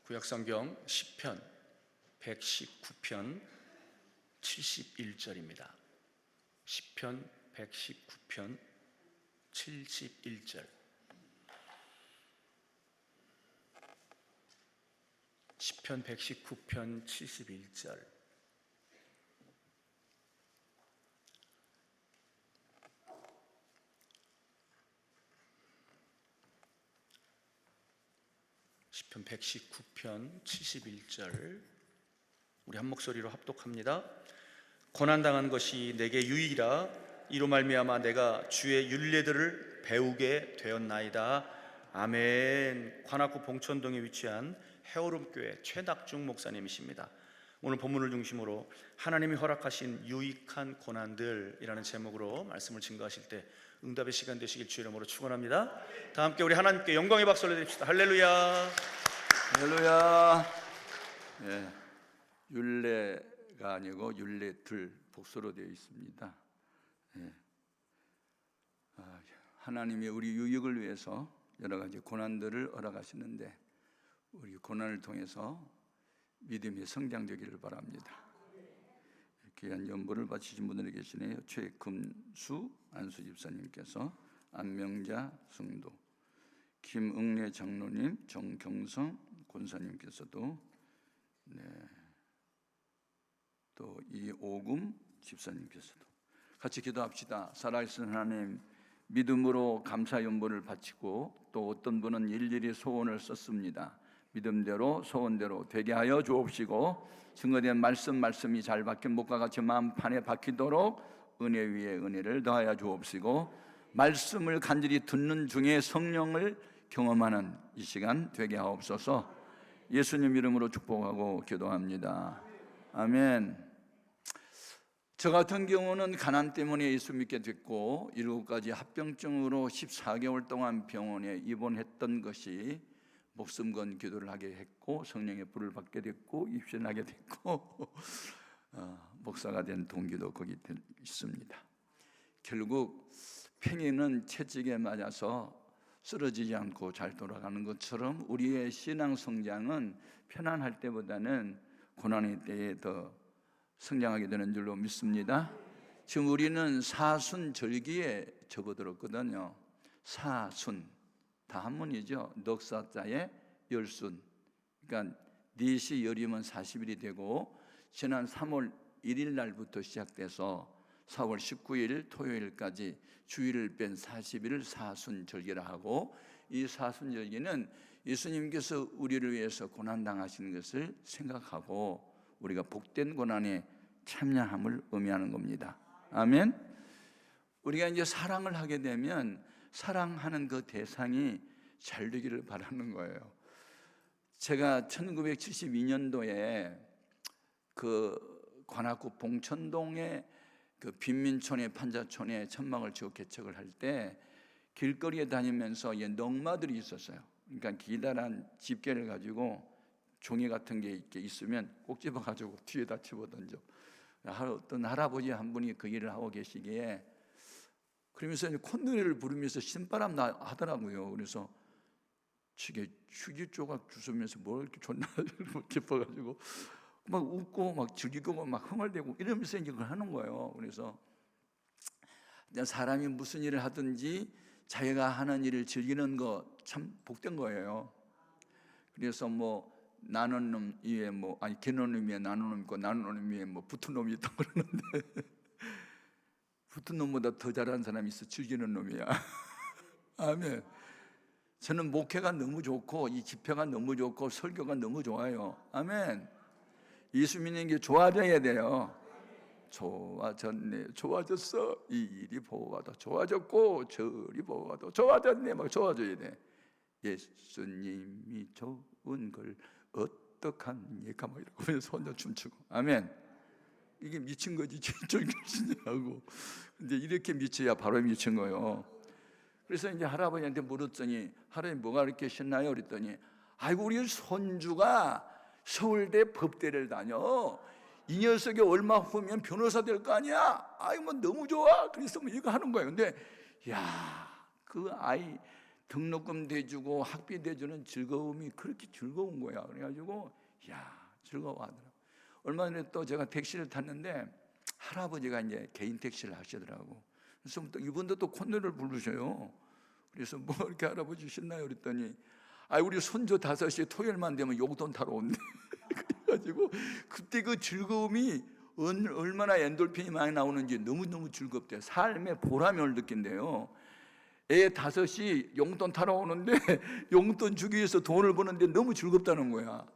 구약성경 시편 119편 71절입니다. 시편 119편 71절. 시편 119편 71절. 시편 119편 71절 우리 한 목소리로 합독합니다. 고난당한 것이 내게 유익이라. 이로 말미암아 내가 주의 율례들을 배우게 되었나이다. 아멘. 관악구 봉천동에 위치한 해오름교회 최낙중 목사님이십니다. 오늘 본문을 중심으로 하나님이 허락하신 유익한 고난들이라는 제목으로 말씀을 증거하실 때 응답의 시간 되시길 주의 이름으로 축원합니다. 다 함께 우리 하나님께 영광의 박수를 드립시다. 할렐루야. 할렐루야. 네, 율례가 아니고 율례들 복수로 되어 있습니다. 네. 하나님이 우리 유익을 위해서 여러 가지 고난들을 허락하시는데 우리 고난을 통해서 믿음이 성장되기를 바랍니다. 귀한 연보를 바치신 분들이 계시네요. 최금수 안수 집사님께서, 안명자 성도, 김응래 장로님, 정경성 권사님께서도, 또 이오금 집사님께서도 같이 기도합시다. 살아계신 하나님, 믿음으로 감사 연보를 바치고 또 어떤 분은 일일이 소원을 썼습니다. 믿음대로 소원대로 되게 하여 주옵시고 증거된 말씀이 잘 박힌 목과 같이 마음판에 박히도록 은혜 위에 은혜를 더하여 주옵시고 말씀을 간절히 듣는 중에 성령을 경험하는 이 시간 되게 하옵소서. 예수님 이름으로 축복하고 기도합니다. 아멘. 저 같은 경우는 가난 때문에 예수 믿게 됐고 7가지 합병증으로 14개월 동안 병원에 입원했던 것이 목숨 건 기도를 하게 했고 성령의 불을 받게 됐고 입신하게 됐고 목사가 된 동기도 거기 있습니다. 결국 팽이는 채찍에 맞아서 쓰러지지 않고 잘 돌아가는 것처럼 우리의 신앙 성장은 편안할 때보다는 고난의 때에 더 성장하게 되는 줄로 믿습니다. 지금 우리는 사순절기에 접어들었거든요. 사순 다 한문이죠. 넉사자의 열순. 그러니까 넷이 열이면 40일이 되고 지난 3월 1일 날부터 시작돼서 4월 19일 토요일까지 주일을 뺀 40일을 사순절기라 하고, 이 사순절기는 예수님께서 우리를 위해서 고난당하신 것을 생각하고 우리가 복된 고난에 참여함을 의미하는 겁니다. 아멘. 우리가 이제 사랑을 하게 되면 사랑하는 그 대상이 잘 되기를 바라는 거예요. 제가 1972년도에 그 관악구 봉천동의 그 빈민촌의 판자촌에 천막을 지어 개척을 할 때 길거리에 다니면서 넝마들이 있었어요. 그러니까 기다란 집게를 가지고 종이 같은 게 이렇게 있으면 꼭 집어가지고 뒤에다 집어던져. 어떤 할아버지 한 분이 그 일을 하고 계시기에 그러면서 콧노래를 부르면서 신바람 나 하더라고요. 그래서 지게 휴지 조각 주우면서 뭘 이렇게 존나 깊어가지고 막 웃고 막 즐기고 막 흥얼대고 이러면서 이제 그걸 하는 거예요. 그래서 사람이 무슨 일을 하든지 자기가 하는 일을 즐기는 거 참 복된 거예요. 그래서 뭐 나는 놈 위에 개는 놈 위에 나는 놈 있고 나는 놈 위에 붙은 놈이 있다고 그러는데 붙은 놈보다 더 잘하는 사람이 있어. 즐기는 놈이야. 아멘. 저는 목회가 너무 좋고 이 집회가 너무 좋고 설교가 너무 좋아요. 아멘. 예수 믿는 게 좋아져야 돼요. 좋아졌네, 좋아졌어. 이 일이 보고가 더 좋아졌고 저리 보고가 더 좋아졌네. 막 좋아져야 돼. 예수님이 좋은 걸 어떡합니까? 막 이러고 그래서 혼자 춤추고. 아멘. 이게 미친 거지, 하고. 근데 이렇게 미쳐야 바로 미친 거예요. 그래서 이제 할아버지한테 물었더니, 할아버지 뭐가 그렇게 신나요? 그랬더니, 아이고, 우리 손주가 서울대 법대를 다녀. 이 녀석이 얼마 후면 변호사 될 거 아니야? 아이고, 뭐 너무 좋아. 그래서 뭐 이거 하는 거예요. 근데, 야, 그 아이 등록금 대주고 학비 대주는 즐거움이 그렇게 즐거운 거야. 그래가지고 즐거워하더라고. 얼마 전에 또 제가 택시를 탔는데 할아버지가 이제 개인 택시를 하시더라고. 그래서 또 이분도 또 콧노래를 부르셔요. 그래서 뭐 이렇게 할아버지 신나요? 그랬더니 우리 손주 5시 토요일만 되면 용돈 타러 온대. 그래가지고 그때 그 즐거움이 얼마나 엔돌핀이 많이 나오는지 너무너무 즐겁대요. 삶의 보람을 느낀대요. 애 5시 용돈 타러 오는데 용돈 주기 위해서 돈을 버는데 너무 즐겁다는 거야.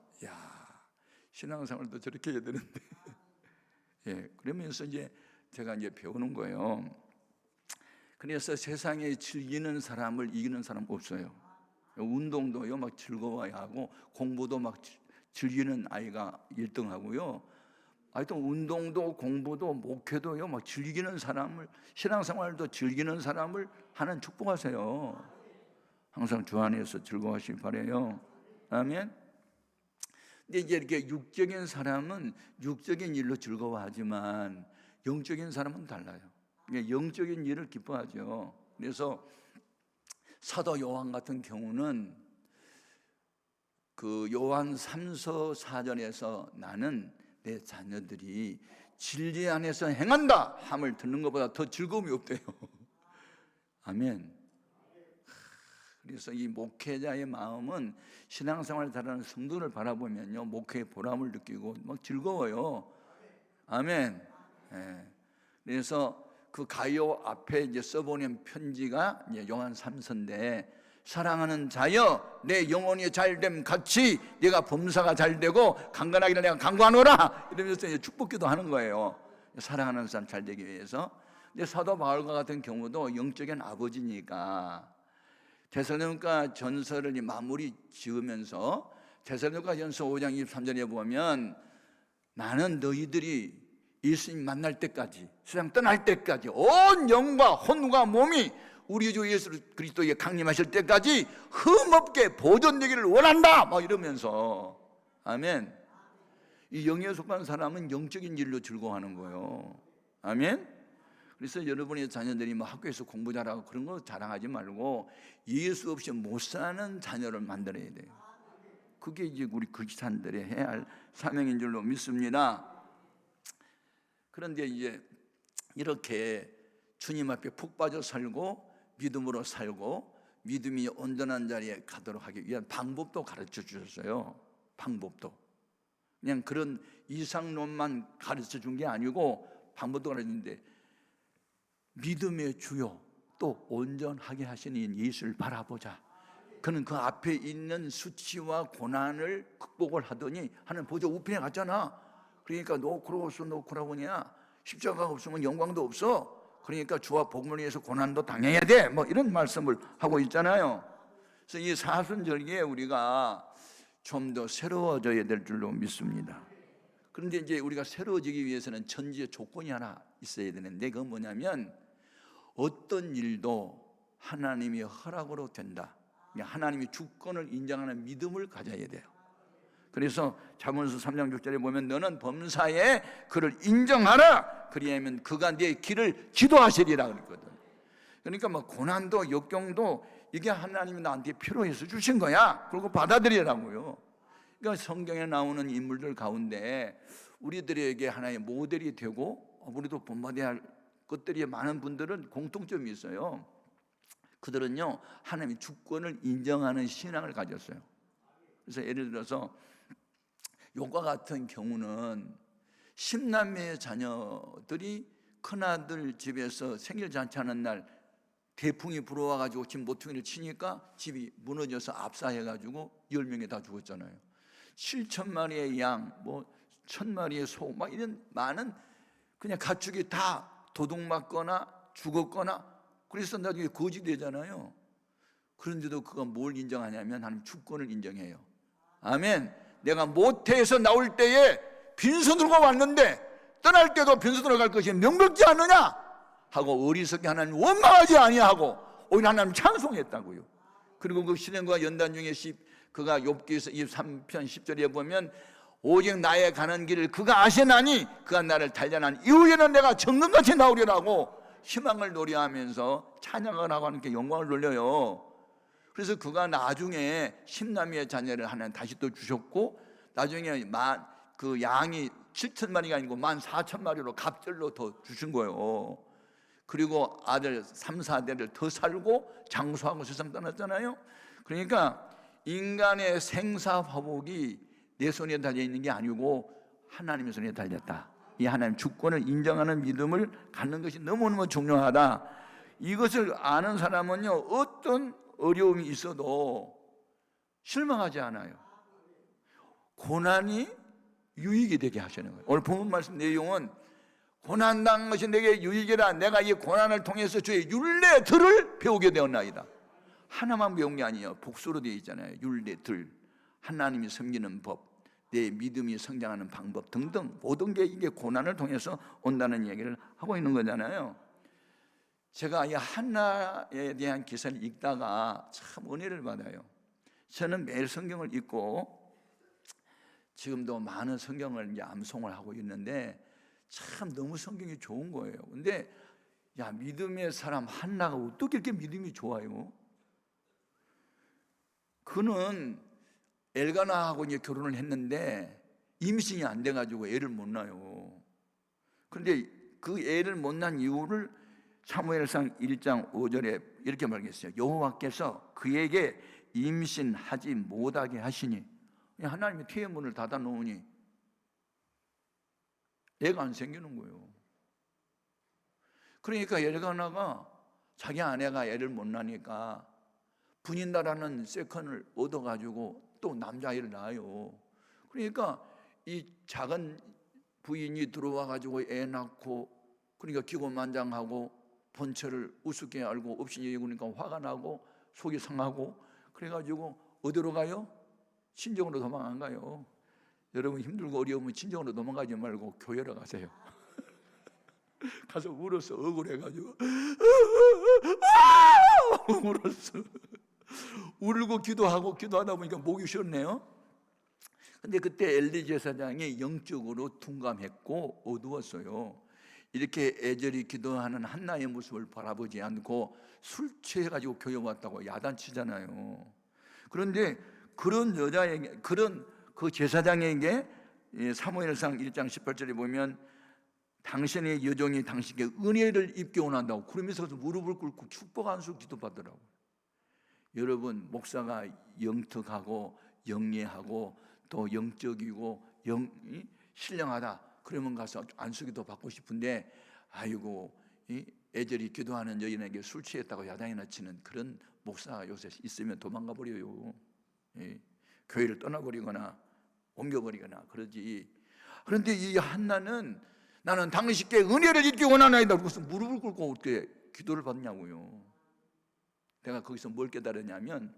신앙생활도 저렇게 해야 되는데. 그러면서 이제 제가 이제 배우는 거예요. 그래서 세상에 즐기는 사람을 이기는 사람 없어요. 운동도요 막 즐거워야 하고, 공부도 막 즐기는 아이가 1등하고요. 하여튼 운동도 공부도 목회도요 막 즐기는 사람을, 신앙생활도 즐기는 사람을 하나님 축복하세요. 항상 주 안에서 즐거워하시기 바라요. 아멘. 근데 이제 이렇게 육적인 사람은 육적인 일로 즐거워하지만 영적인 사람은 달라요. 영적인 일을 기뻐하죠. 그래서 사도 요한 같은 경우는 그 요한 3서 4절에서 나는 내 자녀들이 진리 안에서 행한다 함을 듣는 것보다 더 즐거움이 없대요. 아멘. 그래서 이 목회자의 마음은 신앙생활을 잘하는 성도를 바라보면요 목회의 보람을 느끼고 막 즐거워요. 아멘. 그래서 그 가요 앞에 이제 써보낸 편지가 이제 요한 3서인데, 사랑하는 자여 내 영혼이 잘됨 같이 네가 범사가 잘되고 강건하기를 내가 간구하노라, 이러면서 이제 축복기도 하는 거예요. 사랑하는 사람 잘되기 위해서. 근데 사도 바울과 같은 경우도 영적인 아버지니까 데살로니가 전서를 마무리 지으면서 데살로니가 전서 5장 23절에 보면 나는 너희들이 예수님 만날 때까지, 세상 떠날 때까지 온 영과 혼과 몸이 우리 주 예수 그리스도에 강림하실 때까지 흠없게 보존되기를 원한다 막 이러면서. 아멘. 이 영에 속한 사람은 영적인 일로 즐거워하는 거예요. 아멘. 그래서 여러분의 자녀들이 뭐 학교에서 공부 잘하고 그런 거 자랑하지 말고 예수 없이 못 사는 자녀를 만들어야 돼요. 그게 이제 우리 그리스도인들이 해야 할 사명인 줄로 믿습니다. 그런데 이제 이렇게 주님 앞에 푹 빠져 살고 믿음으로 살고 믿음이 온전한 자리에 가도록 하기 위한 방법도 가르쳐 주셨어요. 방법도 그냥 그런 이상론만 가르쳐 준 게 아니고 방법도 가르쳐 주는데, 믿음의 주요 또 온전하게 하시는 예수를 바라보자. 그는 그 앞에 있는 수치와 고난을 극복을 하더니 하나님 보좌 우편에 갔잖아. 그러니까 노크로스 노크라보냐, 십자가가 없으면 영광도 없어. 그러니까 주와 복음을 위해서 고난도 당해야 돼. 뭐 이런 말씀을 하고 있잖아요. 그래서 이 사순절기에 우리가 좀 더 새로워져야 될 줄로 믿습니다. 그런데 이제 우리가 새로워지기 위해서는 전제 조건이 하나 있어야 되는데, 그건 뭐냐면 어떤 일도 하나님의 허락으로 된다. 하나님이 주권을 인정하는 믿음을 가져야 돼요. 그래서 잠언서 3장 6절에 보면 너는 범사에 그를 인정하라, 그리하면 그가 네 길을 지도하시리라 그랬거든. 그러니까 뭐 고난도 역경도 이게 하나님이 나한테 필요해서 주신 거야. 그리고 받아들이라고요. 그러니까 성경에 나오는 인물들 가운데 우리들에게 하나의 모델이 되고 우리도 본받아야 할 것들이 많은 분들은 공통점이 있어요. 그들은요 하나님의 주권을 인정하는 신앙을 가졌어요. 그래서 예를 들어서 욥과 같은 경우는 10남매의 자녀들이 큰아들 집에서 생일 잔치하는 날 대풍이 불어와가지고 집 모퉁이를 치니까 집이 무너져서 압사해가지고 10명이 다 죽었잖아요. 7,000마리의 양, 뭐 1,000마리의 소, 막 이런 많은 그냥 가축이 다 도둑맞거나 죽었거나 그래서 나중에 거지 되잖아요. 그런데도 그가 뭘 인정하냐면 하나님 주권을 인정해요. 아멘. 내가 모태에서 나올 때에 빈손으로 왔는데 떠날 때도 빈손으로 갈 것이 명백지 않느냐 하고 어리석게 하나님 원망하지 아니하고 오히려 하나님 찬송했다고요. 그리고 그 실행과 연단 중에 그가 욥기서 23편 10절에 보면 오직 나의 가는 길을 그가 아시나니 그가 나를 단련한 이후에는 내가 정금같이 나오리라고 희망을 노래하면서 찬양을 하고 하는 게 영광을 돌려요. 그래서 그가 나중에 10남이의 자녀를 하나 다시 또 주셨고, 나중에 그 양이 7,000마리가 아니고 14,000마리로 갑절로 더 주신 거예요. 그리고 아들 3, 4대를 더 살고 장수하고 세상 떠났잖아요. 그러니까 인간의 생사화복이 내 손에 달려 있는 게 아니고 하나님의 손에 달렸다. 이 하나님 주권을 인정하는 믿음을 갖는 것이 너무너무 중요하다. 이것을 아는 사람은요, 어떤 어려움이 있어도 실망하지 않아요. 고난이 유익이 되게 하시는 거예요. 오늘 본문 말씀 내용은 고난당한 것이 내게 유익이라. 내가 이 고난을 통해서 주의 율례들을 배우게 되었나이다. 하나만 배운 게 아니에요. 복수로 되어 있잖아요. 율례들, 하나님이 섬기는 법, 내 믿음이 성장하는 방법 등등 모든 게 이게 고난을 통해서 온다는 얘기를 하고 있는 거잖아요. 제가 이 한나에 대한 기사를 읽다가 참 은혜를 받아요. 저는 매일 성경을 읽고 지금도 많은 성경을 이제 암송을 하고 있는데 참 너무 성경이 좋은 거예요. 근데 야, 믿음의 사람 한나가 어떻게 이렇게 믿음이 좋아요? 그는 엘가나하고 이제 결혼을 했는데 임신이 안 돼가지고 애를 못 낳아요. 그런데 그 애를 못 낳은 이유를 사무엘상 1장 5절에 이렇게 말했어요. 여호와께서 그에게 임신하지 못하게 하시니, 하나님이 태의 문을 닫아 놓으니 애가 안 생기는 거예요. 그러니까 엘가나가 자기 아내가 애를 못 낳으니까 분인다라는 세컨을 얻어가지고 또 남자아이를 낳아요. 그러니까 이 작은 부인이 들어와가지고 애 낳고, 그러니까 기고만장하고 본처를 우습게 알고 없이 여기니까 화가 나고 속이 상하고, 그래가지고 어디로 가요? 친정으로 도망 안 가요. 여러분 힘들고 어려우면 친정으로 도망가지 말고 교회로 가세요. 가서 울어서 억울해가지고 울었어. 울고 기도하다 보니까 목이 쉬었네요. 근데 그때 엘리 제사장이 영적으로 둔감했고 어두웠어요. 이렇게 애절히 기도하는 한나의 모습을 바라보지 않고 술 취해가지고 교회 왔다고 야단치잖아요. 그런데 그런 여자에게, 그런 그 제사장에게 사무엘상 1장 18절에 보면 당신의 여종이 당신에게 은혜를 입게 원한다고 그러면서 무릎을 꿇고 축복 안수 기도받더라고요. 여러분, 목사가 영특하고 영리하고 또 영적이고 신령하다 그러면 가서 안수기도 받고 싶은데, 아이고 애절히 기도하는 여인에게 술 취했다고 야단이나 치는 그런 목사가 요새 있으면 도망가 버려요. 교회를 떠나버리거나 옮겨버리거나 그러지. 그런데 이 한나는 나는 당신께 은혜를 입기 원하나이다. 그래서 무릎을 꿇고 어떻게 기도를 받냐고요. 내가 거기서 뭘 깨달았냐면,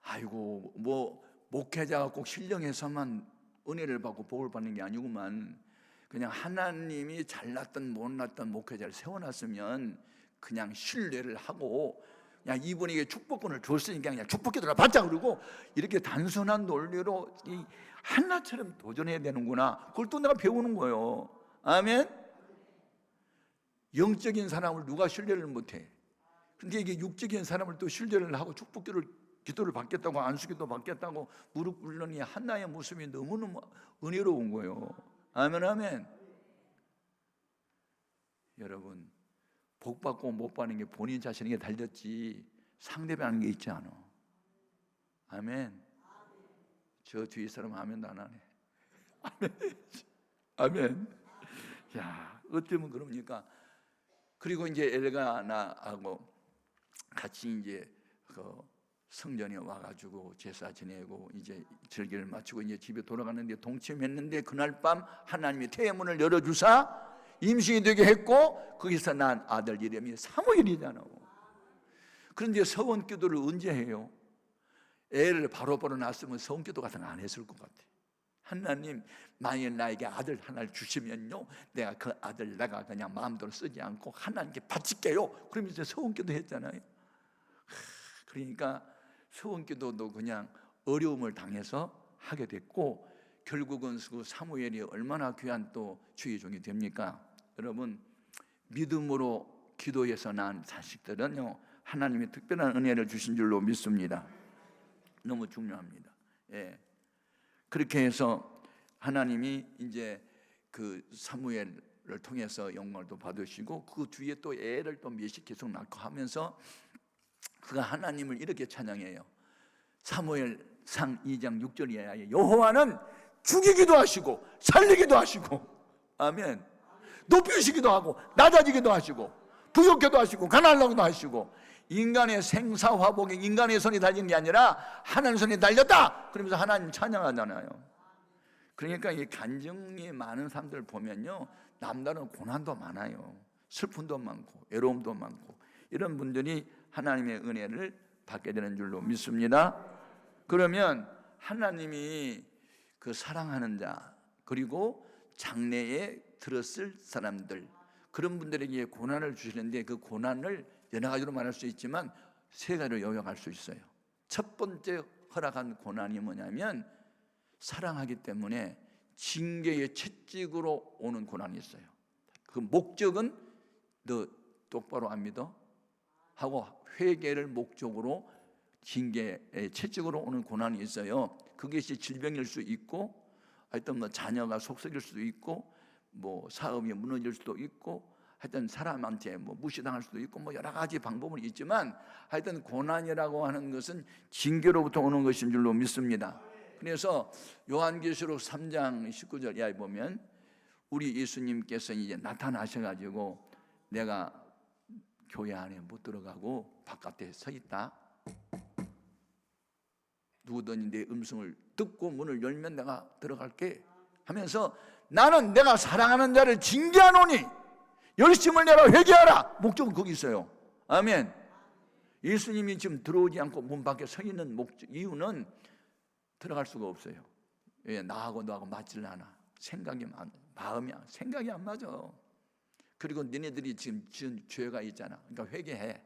아이고 뭐 목회자가 꼭 신령해서만 은혜를 받고 복을 받는 게 아니구만. 그냥 하나님이 잘났던 못났던 목회자를 세워놨으면 그냥 신뢰를 하고 그냥 이분에게 축복권을 줬으니까 그냥 축복기도를 받자, 그러고 이렇게 단순한 논리로 이 한나처럼 도전해야 되는구나. 그걸 또 내가 배우는 거예요. 아멘. 영적인 사람을 누가 신뢰를 못해? 근데 이게 육적인 사람을 또 신뢰를 하고 기도를 받겠다고 안수기도 받겠다고 무릎 꿇는 이 한나의 모습이 너무너무 은혜로운 거예요. 아멘, 아멘. 여러분, 복 받고 못 받는 게 본인 자신에게 달렸지 상대방에게 있지 않아. 아멘. 저 뒤에 사람 아멘도 안 하네. 아멘. 아멘. 야, 어쩌면 그럽니까? 그리고 이제 엘가나하고 같이 이제 그 성전에 와가지고 제사 지내고 이제 절기를 마치고 이제 집에 돌아가는데 동침했는데, 그날 밤 하나님이 태의 문을 열어주사 임신이 되게 했고 거기서 난 아들 이름이 사무엘이잖아. 그런데 서원기도를 언제 해요? 애를 바로바로 낳았으면 서원기도 같은 거 안 했을 것 같아. 하나님, 만일 나에게 아들 하나를 주시면요, 내가 그 아들 내가 그냥 마음대로 쓰지 않고 하나님께 바칠게요. 그러면서 서원기도 했잖아요. 그러니까 서원기도도 그냥 어려움을 당해서 하게 됐고, 결국은 그 사무엘이 얼마나 귀한 또 주의 종이 됩니까? 여러분, 믿음으로 기도해서 난 자식들은요, 하나님의 특별한 은혜를 주신 줄로 믿습니다. 너무 중요합니다. 예. 그렇게 해서 하나님이 이제 그 사무엘을 통해서 영광을 또 받으시고, 그 뒤에 또 애를 또 몇씩 계속 낳고 하면서 그가 하나님을 이렇게 찬양해요. 사무엘상 2장 6절이에요. 여호와는 죽이기도 하시고 살리기도 하시고, 아멘. 높이시기도 하고 낮아지기도 하시고 부욕케도 하시고 가난하기도 하시고, 인간의 생사화복에 인간의 손이 달린 게 아니라 하나님의 손이 달렸다 그러면서 하나님 찬양하잖아요. 그러니까 이 간증이 많은 사람들 보면요, 남다른 고난도 많아요. 슬픔도 많고 외로움도 많고, 이런 분들이 하나님의 은혜를 받게 되는 줄로 믿습니다. 그러면 하나님이 그 사랑하는 자, 그리고 장래에 들었을 사람들, 그런 분들에게 고난을 주시는데, 그 고난을 여러 가지로 말할 수 있지만 세 가지로 요약할 수 있어요. 첫 번째 허락한 고난이 뭐냐면, 사랑하기 때문에 징계의 채찍으로 오는 고난이 있어요. 그 목적은 너 똑바로 안 믿어? 하고 회개를 목적으로 징계의 채찍으로 오는 고난이 있어요. 그것이 질병일 수 있고, 하여튼 뭐 자녀가 속썩일 수도 있고, 뭐 사업이 무너질 수도 있고, 하여튼 사람한테 뭐 무시당할 수도 있고, 뭐 여러 가지 방법은 있지만 하여튼 고난이라고 하는 것은 징계로부터 오는 것인 줄로 믿습니다. 그래서 요한계시록 3장 19절 이하에 보면, 우리 예수님께서 이제 나타나셔가지고 내가 교회 안에 못 들어가고 바깥에 서 있다. 누구든지 내 음성을 듣고 문을 열면 내가 들어갈게 하면서, 나는 내가 사랑하는 자를 징계하노니 열심을 내라 회개하라. 목적은 거기 있어요. 아멘. 예수님이 지금 들어오지 않고 문 밖에 서 있는 목적, 이유는 들어갈 수가 없어요. 왜? 나하고 너하고 맞질 않아. 마음이 생각이 안 맞아. 그리고 너네들이 지금 지은 죄가 있잖아. 그러니까 회개해.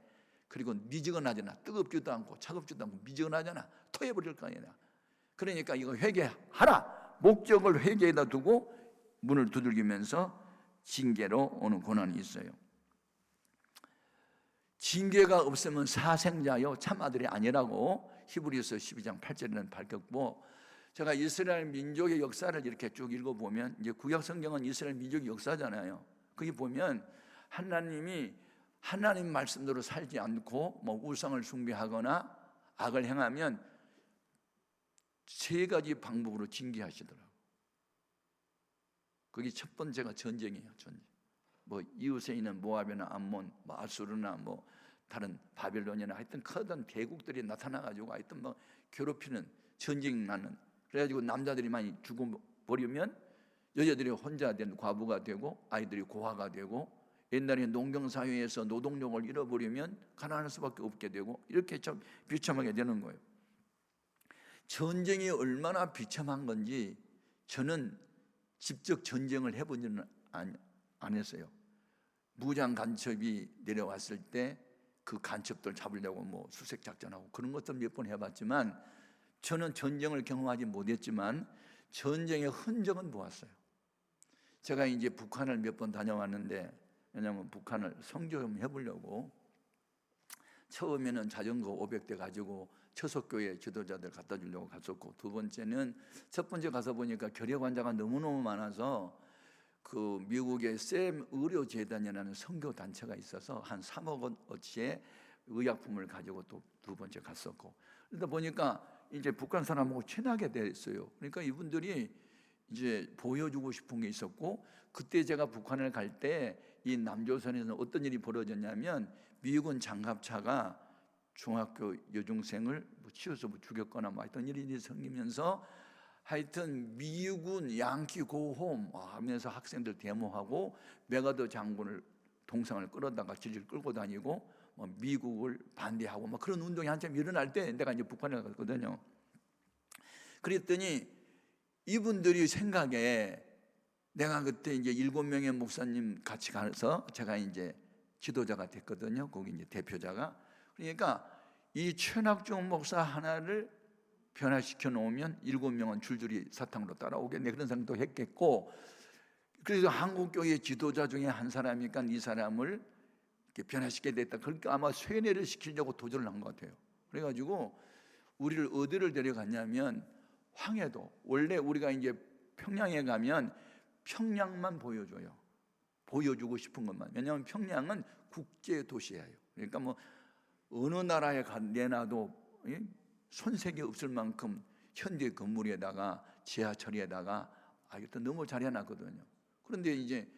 그리고 미지근하잖아. 뜨겁지도 않고 차갑지도 않고 미지근하잖아. 토해버릴 거 아니야. 그러니까 이거 회개하라. 목적을 회개에다 두고 문을 두들기면서 징계로 오는 고난이 있어요. 징계가 없으면 사생자요 참아들이 아니라고 히브리서 12장 8절에는 밝혔고, 제가 이스라엘 민족의 역사를 이렇게 쭉 읽어보면, 이제 구약 성경은 이스라엘 민족의 역사잖아요. 거기 보면 하나님이 하나님 말씀대로 살지 않고 뭐 우상을 숭배하거나 악을 행하면 세 가지 방법으로 징계하시더라고요. 그게 첫 번째가 전쟁이에요. 전쟁. 뭐 이웃에 있는 모압이나 암몬, 뭐 아수르나 뭐 다른 바벨론이나 하여튼 크던 대국들이 나타나가지고 하여튼 뭐 괴롭히는, 전쟁 나는. 그래가지고 남자들이 많이 죽어버리면 여자들이 혼자 된 과부가 되고 아이들이 고아가 되고, 옛날에 농경사회에서 노동력을 잃어버리면 가난할 수밖에 없게 되고, 이렇게 참 비참하게 되는 거예요. 전쟁이 얼마나 비참한 건지 저는 직접 전쟁을 해보지는 안 했어요. 무장 간첩이 내려왔을 때 그 간첩들 잡으려고 뭐 수색 작전하고 그런 것도 몇 번 해봤지만, 저는 전쟁을 경험하지 못했지만 전쟁의 흔적은 보았어요. 제가 이제 북한을 몇 번 다녀왔는데, 왜냐하면 북한을 선교 좀 해보려고 처음에는 자전거 500대 가지고 처석교회 지도자들 갖다 주려고 갔었고, 두 번째는 첫 번째 가서 보니까 결핵 환자가 너무너무 많아서 그 미국의 샘 의료재단이라는 선교 단체가 있어서 한 3억 원어치의 의약품을 가지고 또 두 번째 갔었고, 그러다 보니까 이제 북한 사람하고 친하게 됐어요. 그러니까 이분들이 이제 보여주고 싶은 게 있었고, 그때 제가 북한을 갈 때 이 남조선에서 어떤 일이 벌어졌냐면, 미군 장갑차가 중학교 여중생을 뭐 치워서 뭐 죽였거나 뭐 하여튼 일이 생기면서, 하여튼 미군 양키 고홈 하면서 학생들 데모하고 메가더 장군을 동상을 끌어다가 질질 끌고 다니고 뭐 미국을 반대하고 막 그런 운동이 한참 일어날 때 내가 이제 북한에 갔거든요. 그랬더니 이분들이 생각에, 내가 그때 이제 7명의 목사님 같이 가서 제가 이제 지도자가 됐거든요. 거기 이제 대표자가. 그러니까 이 최낙중 목사 하나를 변화시켜 놓으면 7명은 줄줄이 사탕으로 따라오겠네, 그런 생각도 했겠고, 그래서 한국교회 지도자 중에 한 사람이니까 이 사람을 이렇게 변화시켜야 됐다. 그러니까 아마 쇠뇌를 시키려고 도전을 한 것 같아요. 그래가지고 우리를 어디를 데려갔냐면 황해도. 원래 우리가 이제 평양에 가면 평양만 보여줘요. 보여주고 싶은 것만. 왜냐하면 평양은 국제 도시예요. 그러니까 뭐 어느 나라에 내놔도 손색이 없을 만큼 현대 건물에다가 지하철에다가 이것도 너무 잘 해놨거든요. 그런데 이제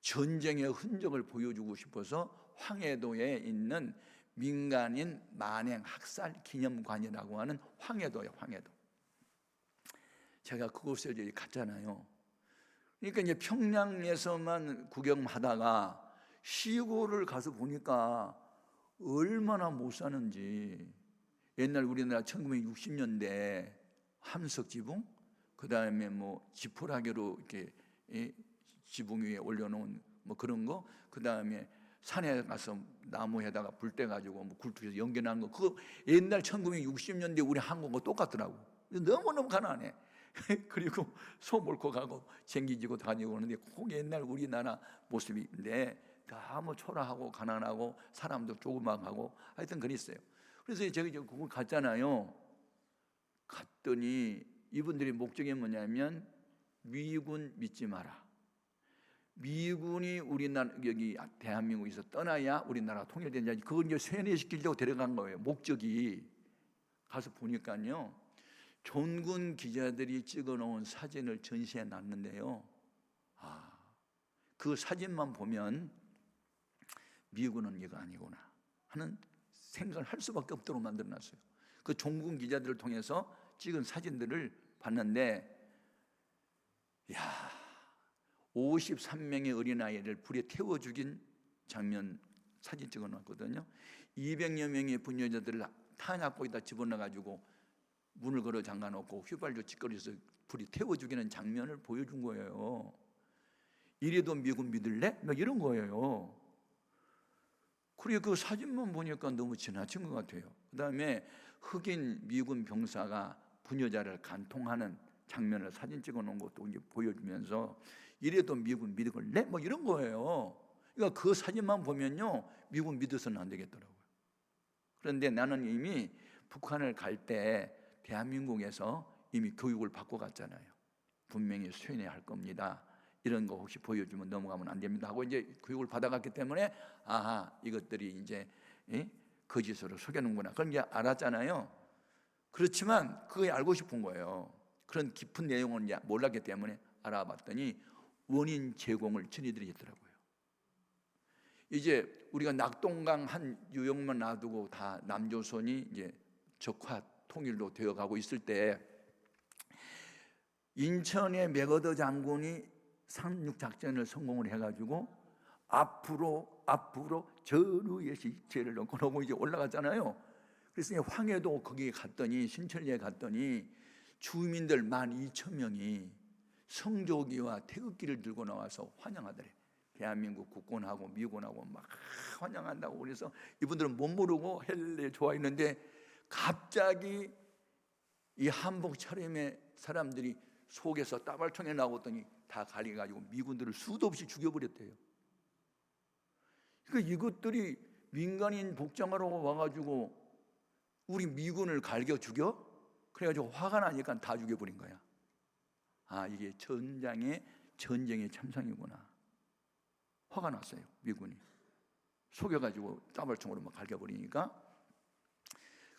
전쟁의 흔적을 보여주고 싶어서 황해도에 있는 민간인 만행 학살 기념관이라고 하는 황해도예요. 황해도. 제가 그곳에 이제 갔잖아요. 그러니까 이제 평양에서만 구경하다가 시골을 가서 보니까 얼마나 못 사는지. 옛날 우리나라 1960년대 함석 지붕, 그 다음에 뭐 지푸라기로 이렇게 지붕 위에 올려놓은 뭐 그런 거, 그 다음에 산에 가서 나무에다가 불 떼 가지고 뭐 굴뚝에서 연결한 거, 그거 옛날 1960년대 우리 한국과 똑같더라고. 너무너무 가난해. 그리고 소 몰고 가고 쟁기지고 다니고 그러는데 꼭 옛날 우리나라 모습인데 다 뭐 초라하고 가난하고 사람도 조그맣고 하여튼 그랬어요. 그래서 제가 이제 그걸 갔잖아요. 갔더니 이분들의 목적이 뭐냐면 미군 믿지 마라. 미군이 우리나라 여기 대한민국에서 떠나야 우리나라 통일된다. 그걸 이제 세뇌시키려고 데려간 거예요. 목적이. 가서 보니까요, 존군 기자들이 찍어놓은 사진을 전시해 놨는데요. 그 사진만 보면 미군은 이거 아니구나 하는 생각을 할 수밖에 없도록 만들어놨어요. 그 종군 기자들을 통해서 찍은 사진들을 봤는데, 53명의 어린아이를 불에 태워 죽인 장면 사진 찍어놨거든요. 200여 명의 분여자들을 탄약고에다 집어넣어가지고 문을 걸어 잠가놓고 휘발유 찌꺼리에서 불이 태워 죽이는 장면을 보여준 거예요. 이래도 미군 믿을래? 막 이런 거예요. 그리고 그 사진만 보니까 너무 지나친 것 같아요. 그 다음에 흑인 미군 병사가 부녀자를 간통하는 장면을 사진 찍어놓은 것도 이제 보여주면서 이래도 미군 믿을래? 뭐 이런 거예요. 그러니까 그 사진만 보면요, 미군 믿어서는 안 되겠더라고요. 그런데 나는 이미 북한을 갈 때 대한민국에서 이미 교육을 받고 갔잖아요. 분명히 쇠뇌할 겁니다. 이런 거 혹시 보여주면 넘어가면 안 됩니다 하고 이제 교육을 받아갔기 때문에 이것들이 이제 거짓으로 속여는구나 그런 게 알았잖아요. 그렇지만 그게 알고 싶은 거예요. 그런 깊은 내용은 몰랐기 때문에 알아봤더니 원인 제공을 전해들이 했더라고요. 이제 우리가 낙동강 한 유역만 놔두고 다 남조선이 이제 적화 통일로 되어가고 있을 때 인천의 맥어더 장군이 상륙 작전을 성공을 해가지고 앞으로 전우의 시체를 넣고 이제 올라갔잖아요. 그래서 황해도 거기에 갔더니 신천리에 갔더니 주민들 12,000명이 성조기와 태극기를 들고 나와서 환영하더래. 대한민국 국군하고 미군하고 막 환영한다고. 그래서 이분들은 못 모르고 헬레 좋아했는데 갑자기 이 한복 차림의 사람들이 속에서 따발총에 나오더니 다 갈려가지고 미군들을 수도 없이 죽여버렸대요. 그러니까 이것들이 민간인 복장하러 와가지고 우리 미군을 갈겨 죽여? 그래가지고 화가 나니까 다 죽여버린 거야. 이게 전쟁의 참상이구나. 화가 났어요. 미군이 속여가지고 따발총으로 막 갈겨버리니까.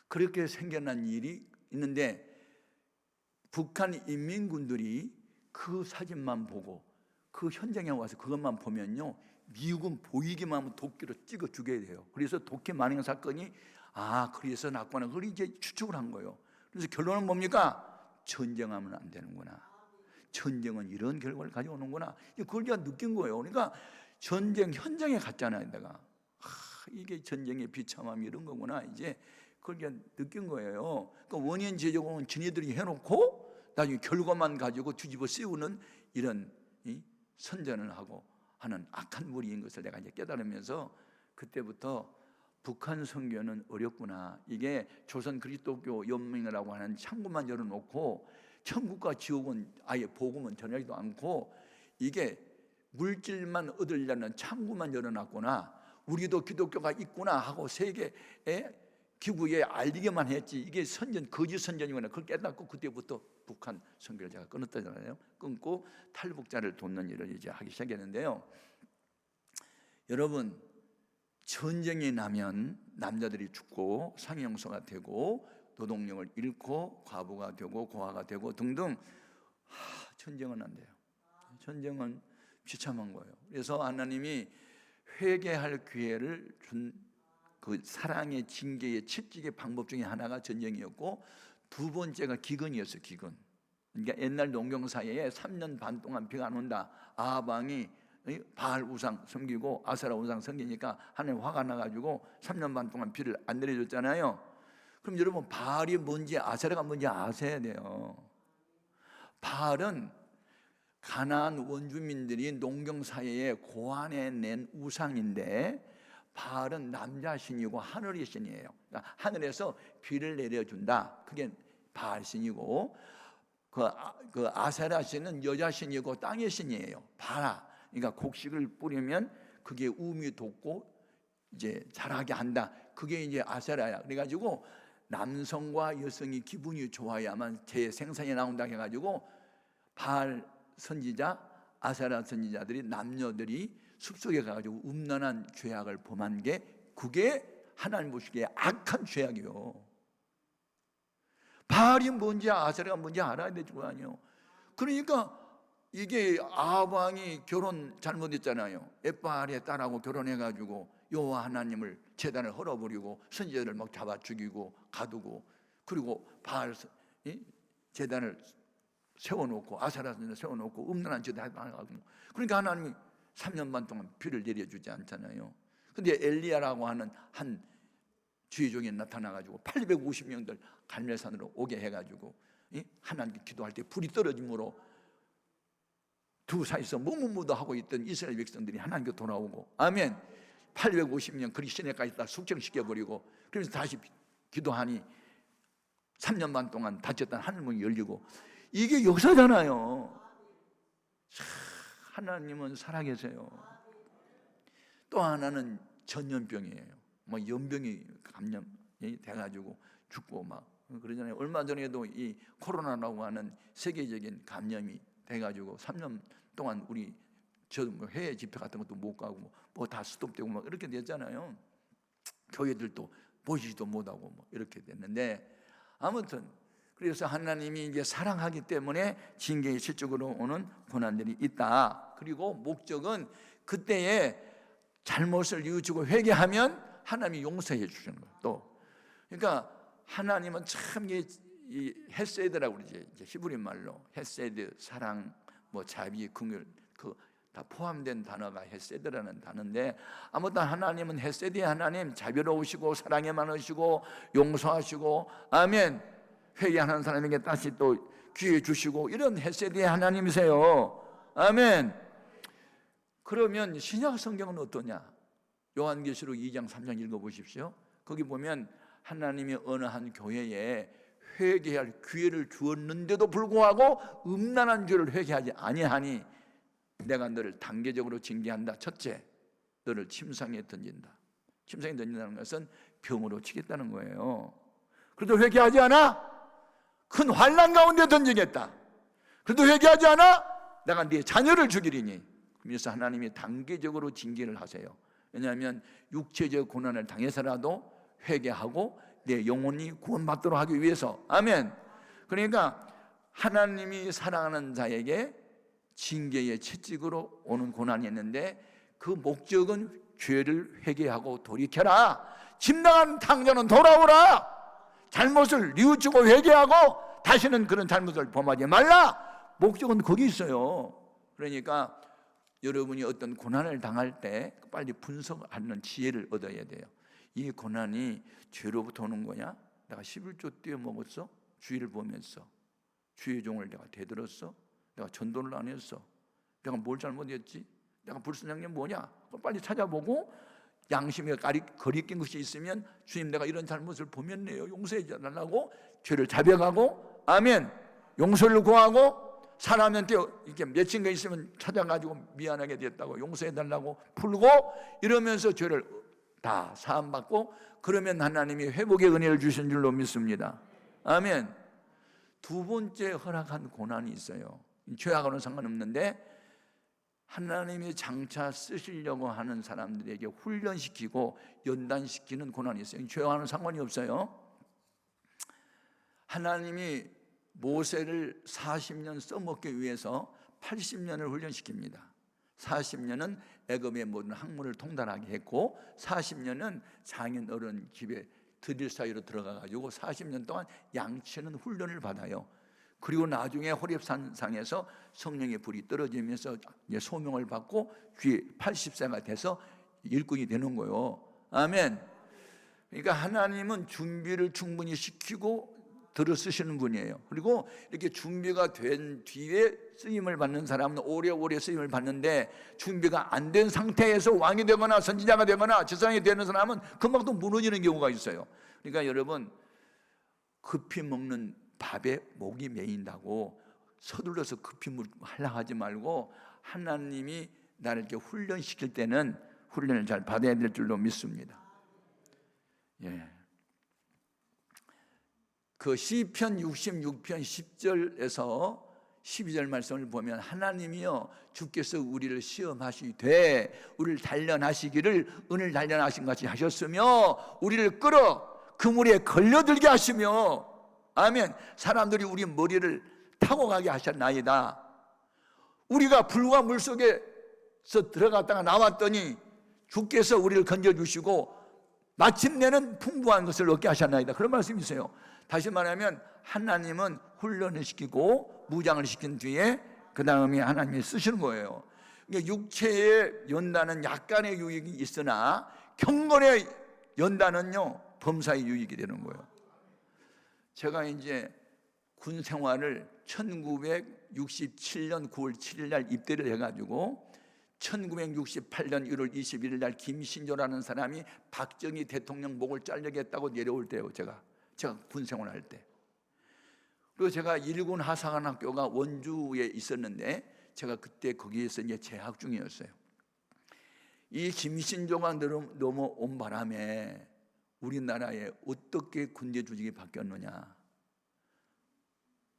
그렇게 생겨난 일이 있는데 북한 인민군들이 그 사진만 보고 그 현장에 와서 그것만 보면요, 미국은 보이기만 하면 도끼로 찍어 죽여야 돼요. 그래서 독해 만행 사건이 그래서 났구나. 그걸 이제 추측을 한 거예요. 그래서 결론은 뭡니까? 전쟁하면 안 되는구나. 전쟁은 이런 결과를 가져오는구나. 그걸 제가 느낀 거예요. 그러니까 전쟁 현장에 갔잖아요. 내가 이게 전쟁의 비참함이 이런 거구나. 이제 그걸 제가 느낀 거예요. 그러니까 원인 제공은 지네들이 해놓고 나중에 결과만 가지고 뒤집어 씌우는 이런 선전을 하고 하는 악한 무리인 것을 내가 이제 깨달으면서 그때부터 북한 선교는 어렵구나. 이게 조선 그리스도교 연맹이라고 하는 창구만 열어놓고 천국과 지옥은 아예 복음은 전하지도 않고 이게 물질만 얻으려는 창구만 열어놨구나, 우리도 기독교가 있구나 하고 세계에 기구에 알리게만 했지, 이게 선전, 거짓 선전이구나, 그걸 깨닫고 그때부터 북한 선교를 제가 끊었다잖아요. 끊고 탈북자를 돕는 일을 이제 하기 시작했는데요. 여러분, 전쟁이 나면 남자들이 죽고 상용서가 되고 노동력을 잃고 과부가 되고 고아가 되고 등등, 전쟁은 안 돼요. 전쟁은 비참한 거예요. 그래서 하나님이 회개할 기회를 준 그 사랑의 징계의 채찍의 방법 중에 하나가 전쟁이었고, 두 번째가 기근이었어요. 기근. 그러니까 옛날 농경 사회에 3년 반 동안 비가 안 온다. 아방이 바알 우상 섬기고 아세라 우상 섬기니까 하나님 화가 나가지고 3년 반 동안 비를 안 내려줬잖아요. 그럼 여러분, 바알이 뭔지 아세라가 뭔지 아셔야 돼요. 바알은 가나안 원주민들이 농경 사회에 고안해 낸 우상인데, 바알은 남자 신이고 하늘의 신이에요. 그러니까 하늘에서 비를 내려준다, 그게 바알 신이고, 그 아세라 신은 여자 신이고 땅의 신이에요. 바라, 그러니까 곡식을 뿌리면 그게 우미 돋고 이제 자라게 한다, 그게 이제 아세라야. 그래가지고 남성과 여성이 기분이 좋아야만 재생산이 나온다 해가지고 바알 선지자, 아세라 선지자들이, 남녀들이 숲속에 가가지고 음란한 죄악을 범한 게, 그게 하나님 보시기에 악한 죄악이요. 바알이 뭔지 아세라가 뭔지 알아야 될 거 아니에요. 그러니까 이게 아방이 결혼 잘못했잖아요. 에바알의 딸하고 결혼해가지고 여호와 하나님을 제단을 헐어버리고 선지자를 막 잡아 죽이고 가두고, 그리고 바알 제단을 세워놓고 아세라 선지자를 세워놓고 음란한 짓을 하고, 그러니까 하나님이 3년 반 동안 비를 내려주지 않잖아요. 근데 엘리야라고 하는 한 주의종이 나타나가지고 850명들 갈멜산으로 오게 해가지고 하나님께 기도할 때 불이 떨어짐으로 두 사이에서 무무무도하고 있던 이스라엘 백성들이 하나님께 돌아오고, 아멘. 850명 그리 시내까지 다 숙청시켜버리고, 그래서 다시 기도하니 3년 반 동안 닫혔던 하늘문이 열리고, 이게 역사잖아요. 하나님은 살아계세요. 또 하나는 전염병이에요. 뭐 연병이 감염이 돼가지고 죽고 막 그러잖아요. 얼마 전에도 이 코로나라고 하는 세계적인 감염이 돼가지고 3년 동안 우리 뭐 해외 집회 같은 것도 못 가고 뭐 다 스톱되고 막 이렇게 됐잖아요. 교회들도 보시지도 못하고 뭐 이렇게 됐는데, 아무튼 그래서 하나님이 이제 사랑하기 때문에 징계의 실적으로 오는 고난들이 있다. 그리고 목적은 그때에 잘못을 뉘우치고 회개하면 하나님이 용서해 주시는 거예요. 또 그러니까 하나님은 참 이 헤세드라고 그러지, 이제 히브리 말로 헤세드, 사랑, 뭐 자비, 긍휼, 그 다 포함된 단어가 헤세드라는 단어인데, 아무튼 하나님은 헤세드의 하나님, 자비로우시고 사랑에 많으시고 용서하시고, 아멘. 회개하는 사람에게 다시 또 기회 주시고, 이런 헤세드의 하나님이세요. 아멘. 그러면 신약 성경은 어떠냐? 요한계시록 2장 3장 읽어보십시오. 거기 보면 하나님이 어느 한 교회에 회개할 기회를 주었는데도 불구하고 음란한 죄를 회개하지 아니하니 내가 너를 단계적으로 징계한다. 첫째, 너를 침상에 던진다. 침상에 던진다는 것은 병으로 치겠다는 거예요. 그래도 회개하지 않아? 큰 환난 가운데 던지겠다. 그래도 회개하지 않아? 내가 네 자녀를 죽이리니. 그래서 하나님이 단계적으로 징계를 하세요. 왜냐하면 육체적 고난을 당해서라도 회개하고 내 영혼이 구원받도록 하기 위해서. 아멘. 그러니까 하나님이 사랑하는 자에게 징계의 채찍으로 오는 고난이 있는데, 그 목적은 죄를 회개하고 돌이켜라. 짐당한 탕자는 돌아오라. 잘못을 뉘우치고 회개하고 다시는 그런 잘못을 범하지 말라. 목적은 거기 있어요. 그러니까 여러분이 어떤 고난을 당할 때 빨리 분석하는 지혜를 얻어야 돼요. 이 고난이 죄로부터 오는 거냐? 내가 11조 떼어먹었어? 주의를 보면서 주의 종을 내가 대들었어? 내가 전도를 안 했어? 내가 뭘 잘못했지? 내가 불순종이 뭐냐? 그걸 빨리 찾아보고, 양심에 거리낀 것이 있으면 주님 내가 이런 잘못을 범했네요, 용서해 달라고 죄를 자백하고, 아멘, 용서를 구하고 사람한테 이렇게 맺힌 게 있으면 찾아가지고 미안하게 됐다고 용서해달라고 풀고 이러면서 죄를 다 사함받고 그러면 하나님이 회복의 은혜를 주신 줄로 믿습니다. 아멘. 두 번째 허락한 고난이 있어요. 죄하고는 상관없는데 하나님이 장차 쓰시려고 하는 사람들에게 훈련시키고 연단시키는 고난이 있어요. 죄와는 상관이 없어요. 하나님이 모세를 40년 써먹기 위해서 80년을 훈련시킵니다. 40년은 애굽의 모든 학문을 통달하게 했고 40년은 장인 어른 집에 들일 사이로 들어가가지고 40년 동안 양치는 훈련을 받아요. 그리고 나중에 호렙산상에서 성령의 불이 떨어지면서 소명을 받고 뒤에 80세가 돼서 일꾼이 되는 거예요. 아멘. 그러니까 하나님은 준비를 충분히 시키고 들어 쓰시는 분이에요. 그리고 이렇게 준비가 된 뒤에 쓰임을 받는 사람은 오래오래 쓰임을 받는데 준비가 안 된 상태에서 왕이 되거나 선지자가 되거나 제사장이 되는 사람은 금방 또 무너지는 경우가 있어요. 그러니까 여러분, 급히 먹는 밥에 목이 메인다고 서둘러서 급히 하려고 하지 말고 하나님이 나를 이렇게 훈련시킬 때는 훈련을 잘 받아야 될 줄로 믿습니다. 예. 그 시편 66편 10절에서 12절 말씀을 보면 하나님이여 주께서 우리를 시험하시되 우리를 단련하시기를 은을 단련하신 같이 하셨으며 우리를 끌어 그물에 걸려들게 하시며 아멘. 사람들이 우리 머리를 타고 가게 하셨나이다. 우리가 불과 물속에서 들어갔다가 나왔더니 주께서 우리를 건져주시고 마침내는 풍부한 것을 얻게 하셨나이다. 그런 말씀이세요. 다시 말하면 하나님은 훈련을 시키고 무장을 시킨 뒤에 그 다음에 하나님이 쓰시는 거예요. 그러니까 육체의 연단은 약간의 유익이 있으나 경건의 연단은요 범사의 유익이 되는 거예요. 제가 이제 군 생활을 1967년 9월 7일 날 입대를 해가지고 1968년 1월 21일 날 김신조라는 사람이 박정희 대통령 목을 자르겠다고 내려올 때요. 제가 군 생활할 때. 그리고 제가 일군 하사관학교가 원주에 있었는데 제가 그때 거기에서 이제 재학 중이었어요. 이 김신조가 넘어온 바람에 우리나라에 어떻게 군대 조직이 바뀌었느냐.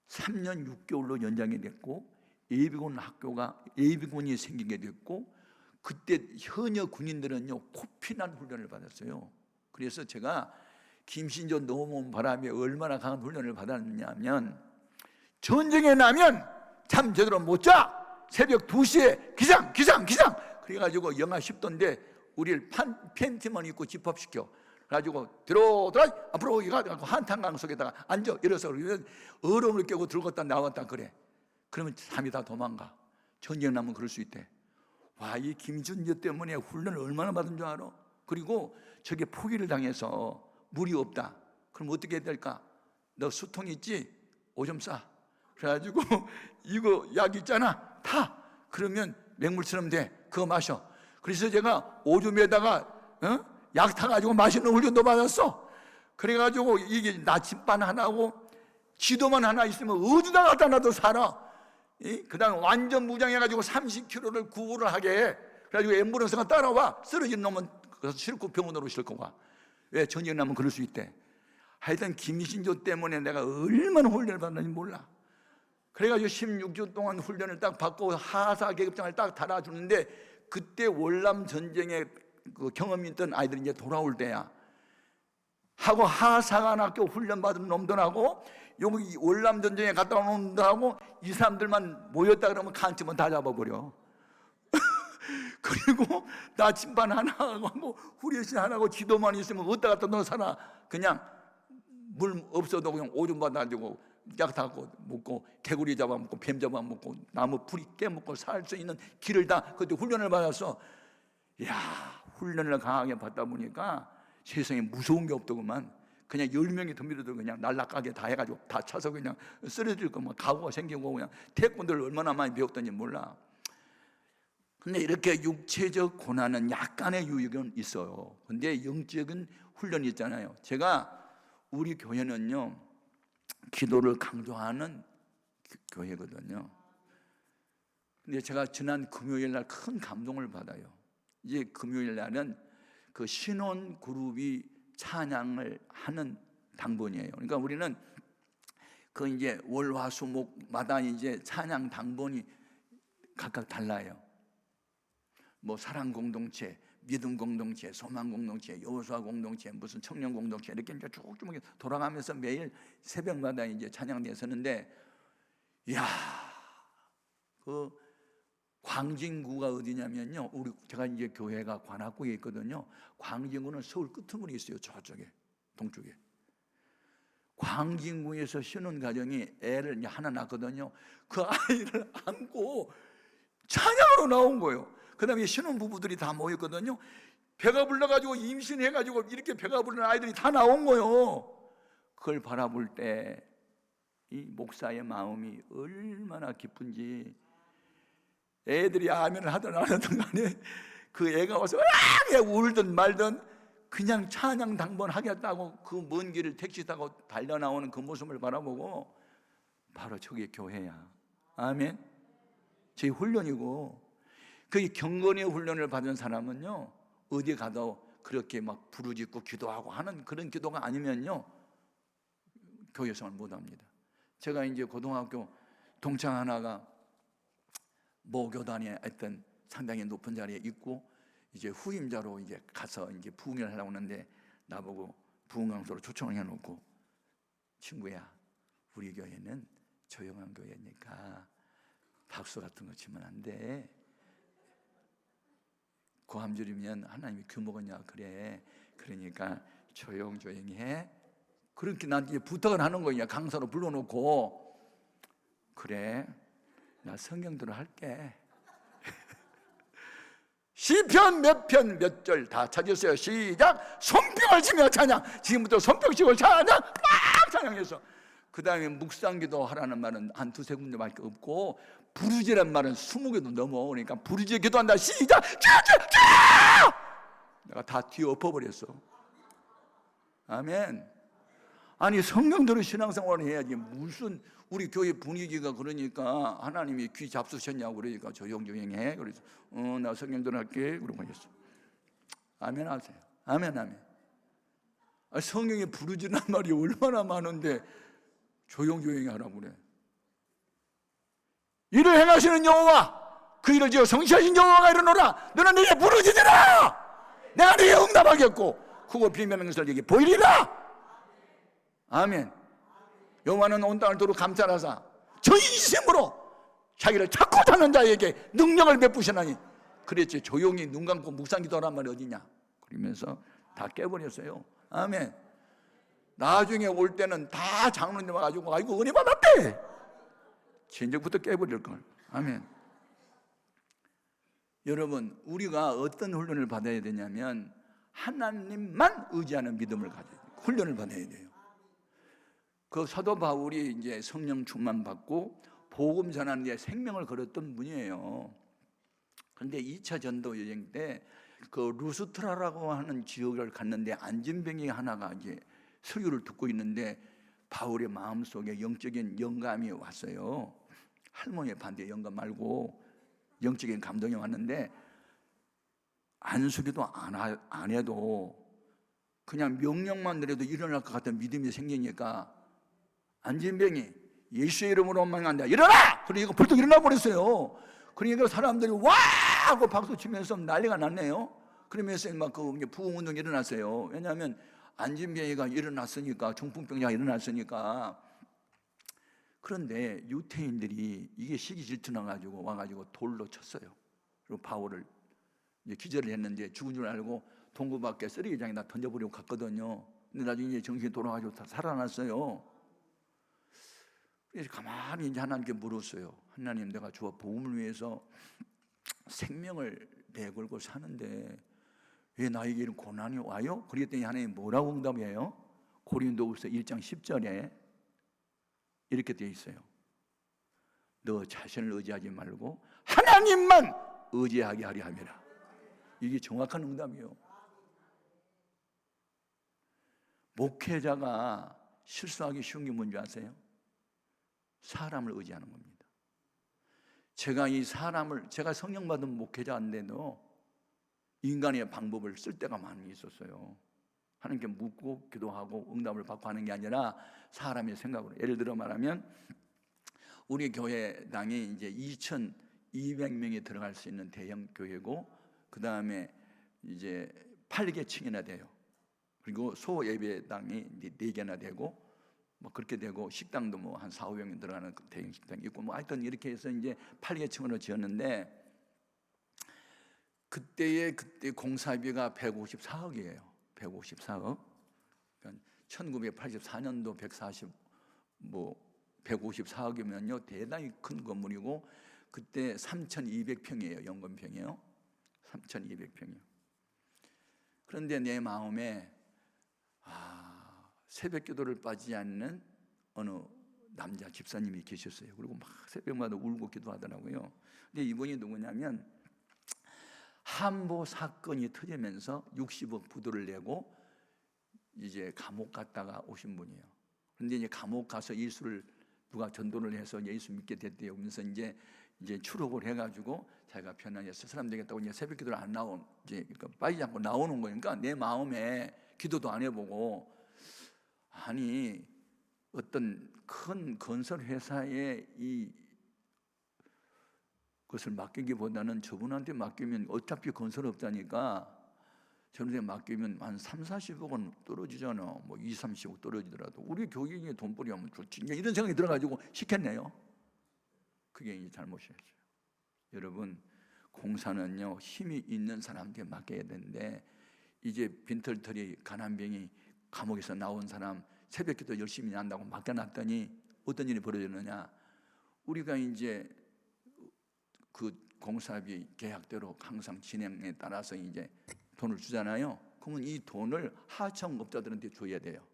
3년 6개월로 연장이 됐고 예비군이 생기게 됐고 그때 현역 군인들은요 코피난 훈련을 받았어요. 그래서 제가 김신조 넘어온 바람에 얼마나 강한 훈련을 받았느냐면 전쟁에 나면 잠 제대로 못 자. 새벽 2시에 기상 그래가지고 영하 10도인데 우리를 팬티만 입고 집합시켜 그래가지고 들어 앞으로 가고 한탄강 속에다가 앉아 이래서 얼음을 깨고 들었다 나왔다 그래. 그러면 잠이 다 도망가. 전쟁 나면 그럴 수 있대. 와, 이 김신조 때문에 훈련을 얼마나 받은 줄 알아? 그리고 저게 포기를 당해서 물이 없다. 그럼 어떻게 해야 될까? 너 수통 있지? 오줌 싸. 그래가지고 이거 약 있잖아. 타. 그러면 맹물처럼 돼. 그거 마셔. 그래서 제가 오줌에다가 약 타가지고 마시는 훈련도 받았어. 그래가지고 이게 나침반 하나고 지도만 하나 있으면 어디다 갖다 놔도 살아. 그 다음에 완전 무장해가지고 30km를 구호를 하게 해. 그래가지고 앰뷸런스가 따라와. 쓰러진 놈은 그래서 싣고 병원으로 싣고 가. 왜? 전쟁 나면 그럴 수 있대. 하여튼 김신조 때문에 내가 얼마나 훈련을 받는지 몰라. 그래가지고 16주 동안 훈련을 딱 받고 하사 계급장을 딱 달아주는데 그때 월남 전쟁에 그 경험이 있던 아이들이 이제 돌아올 때야. 하고 하사관학교 훈련 받은 놈들하고 여기 월남 전쟁에 갔다 온 놈들하고 이 사람들만 모였다 그러면 칸치면 다 잡아버려. 그리고 나침반 하나 하고 후레쉬 하나 하고 지도만 있으면 어디다 갖다 너 살아. 그냥 물 없어도 그냥 오줌 받아가지고 약 타고 먹고 개구리 잡아먹고 뱀 잡아먹고 나무 풀이 깨먹고 살 수 있는 길을 다 그때 훈련을 받았어. 이야, 훈련을 강하게 받다 보니까 세상에 무서운 게 없더구만. 그냥 10명이 더 밀어도 그냥 날라가게 다 해가지고 다 차서 그냥 쓰러질 거면 각오가 생기고 그냥 태권도를 얼마나 많이 배웠던지 몰라. 근데 이렇게 육체적 고난은 약간의 유익은 있어요. 근데 영적인 훈련이 있잖아요. 제가 우리 교회는요 기도를 강조하는 교회거든요. 근데 제가 지난 금요일 날 큰 감동을 받아요. 이제 금요일 날은 그 신혼 그룹이 찬양을 하는 당번이에요. 그러니까 우리는 그 이제 월화수목마다 이제 찬양 당번이 각각 달라요. 뭐 사랑 공동체, 믿음 공동체, 소망 공동체, 여호수아 공동체, 무슨 청년 공동체 이렇게 이제 쭉쭉 돌아가면서 매일 새벽마다 이제 찬양대서는데, 이야, 그 광진구가 어디냐면요, 제가 이제 교회가 관악구에 있거든요. 광진구는 서울 끄트머리에 있어요. 저쪽에 동쪽에. 광진구에서 신혼 가정이 애를 이제 하나 낳거든요. 그 아이를 안고 찬양으로 나온 거예요. 그 다음에 신혼 부부들이 다 모였거든요. 배가 불러가지고 임신해가지고 이렇게 배가 부르는 아이들이 다 나온 거예요. 그걸 바라볼 때 이 목사의 마음이 얼마나 기쁜지, 애들이 아멘을 하든 안 하든 간에 그 애가 와서 으악 울든 말든 그냥 찬양 당번 하겠다고 그 먼 길을 택시 타고 달려 나오는 그 모습을 바라보고, 바로 저게 교회야. 아멘. 제 훈련이고, 그 경건의 훈련을 받은 사람은요, 어디 가도 그렇게 막 부르짖고 기도하고 하는 그런 기도가 아니면요, 교회 생활 못합니다. 제가 이제 고등학교 동창 하나가 모교단에 했던 상당히 높은 자리에 있고, 이제 후임자로 이제 가서 이제 부흥을 하려고 하는데 나보고 부흥 강사로 초청을 해놓고, 친구야, 우리 교회는 조용한 교회니까 박수 같은 거 치면 안 돼. 고함지르면 하나님이 규모가냐 그래. 그러니까 조용조용히 해. 그렇게 나한테 부탁을 하는 거냐. 강사로 불러놓고, 그래, 나 성경대로 할게. 시편 몇 편 몇 절 다 찾으세요. 시작. 손뼉을 치며 찬양. 지금부터 손뼉 치고 찬양 막 찬양해서, 그 다음에 묵상기도 하라는 말은 한 두세 군데밖에 없고, 부르짖으란 말은 20개도 넘어. 그러니까 부르짖어 기도한다. 시작. 내가 다 뒤에 엎어버렸어. 아멘. 아니, 성경대로 신앙생활을 해야지. 무슨 우리 교회 분위기가 그러니까 하나님이 귀 잡수셨냐고 그러니까 조용조용해. 그래서 나 성경대로 할게 그러고 했어. 아멘 하세요. 아멘 아멘. 성경에 부르짖는 말이 얼마나 많은데 조용조용히 하라고 그래. 이를 행하시는 여호와, 그 일을 지어 성취하신 여호와가 이르노라. 너는 내게 부르짖으라. 내가 네게 응답하겠고 크고 비밀한 것을 네게 보이리라. 아멘. 여호와는 온 땅을 두루 감찰하사 전심으로 자기를 찾고 찾는 자에게 능력을 베푸시나니. 그랬지. 조용히 눈 감고 묵상기도하란 말이 어디냐. 그러면서 다 깨버렸어요. 아멘. 나중에 올 때는 다 장로님 와가지고 아이고 은혜 받았대. 진작부터 깨버릴 걸. 아멘. 여러분, 우리가 어떤 훈련을 받아야 되냐면 하나님만 의지하는 믿음을 가져야 돼요. 훈련을 받아야 돼요. 그 사도 바울이 이제 성령 충만 받고 복음 전하는 데 생명을 걸었던 분이에요. 그런데 2차 전도 여행 때 그 루스트라라고 하는 지역을 갔는데 안진병이 하나가 이제 설교를 듣고 있는데 바울의 마음속에 영적인 영감이 왔어요. 할머니의 반대 영감 말고 영적인 감동이 왔는데, 안수기도 안 해도 그냥 명령만 내려도 일어날 것 같은 믿음이 생기니까 안진병이 예수의 이름으로 명한다 일어나! 그러니까 벌떡 일어나 버렸어요. 그러니까 사람들이 와! 하고 박수 치면서 난리가 났네요. 그러면서 막 그 부흥운동이 일어났어요. 왜냐하면 안진병이가 일어났으니까, 중풍병자가 일어났으니까. 그런데 유태인들이 이게 시기 질투나가지고 와가지고 돌로 쳤어요. 그리고 바울을 이제 기절을 했는데 죽은 줄 알고 동구 밖에 쓰레기장에다 던져버리고 갔거든요. 근데 나중에 이제 정신이 돌아가지고 다 살아났어요. 그래서 가만히 이제 하나님께 물었어요. 하나님, 내가 주와 복음을 위해서 생명을 내걸고 사는데 왜 나에게 이런 고난이 와요? 그랬더니 하나님 뭐라고 응답해요? 고린도후서 1장 10절에 이렇게 되어 있어요. 너 자신을 의지하지 말고 하나님만 의지하게 하려 함이라. 이게 정확한 응답이에요. 목회자가 실수하기 쉬운 게 뭔지 아세요? 사람을 의지하는 겁니다. 제가 이 사람을, 제가 성령 받은 목회자인데도 인간의 방법을 쓸 때가 많이 있었어요. 하나님께 묻고 기도하고 응답을 받고 하는 게 아니라 사람의 생각으로. 예를 들어 말하면 우리 교회당이 이제 2,200명이 들어갈 수 있는 대형 교회고, 그 다음에 이제 8개층이나 돼요. 그리고 소 예배당이 4개나 되고, 뭐 그렇게 되고, 식당도 뭐 한 4, 500명 들어가는 대형 식당이 있고, 뭐 하여튼 이렇게 해서 이제 8개층으로 지었는데, 그때 공사비가 154억이에요. 154억. 그러니까 1984년도 154억이면요 대단히 큰 건물이고, 그때 3,200평이에요. 연건평이에요. 3,200평이요. 그런데 내 마음에 새벽 기도를 빠지지 않는 어느 남자 집사님이 계셨어요. 그리고 막 새벽마다 울고 기도하더라고요. 근데 이분이 누구냐면 한보 사건이 터지면서 60억 부도를 내고 이제 감옥 갔다가 오신 분이에요. 그런데 이제 감옥 가서 예수를 누가 전도를 해서 예수 믿게 됐대요. 그러면서 이제 출옥을 해가지고 자기가 편안해서 사람 되겠다고 이제 새벽 기도를 안 나온, 이제 그러니까 빠지지 않고 나오는 거니까 내 마음에 기도도 안 해보고, 아니 어떤 큰 건설 회사에 이 그것을 맡기기보다는 저분한테 맡기면 어차피 건설업자니까 저분한테 맡기면 한 3, 40억은 떨어지잖아. 뭐 2, 30억 떨어지더라도 우리 교육에 돈벌이 하면 좋지, 이런 생각이 들어가지고 시켰네요. 그게 이제 잘못이었어요. 여러분, 공사는요 힘이 있는 사람한테 맡겨야 되는데, 이제 빈털터리 가난병이 감옥에서 나온 사람 새벽기도 열심히 한다고 맡겨놨더니 어떤 일이 벌어졌느냐. 우리가 이제 그 공사비 계약대로 항상 진행에 따라서 이제 돈을 주잖아요. 그러면 이 돈을 하청업자들한테 줘야 돼요.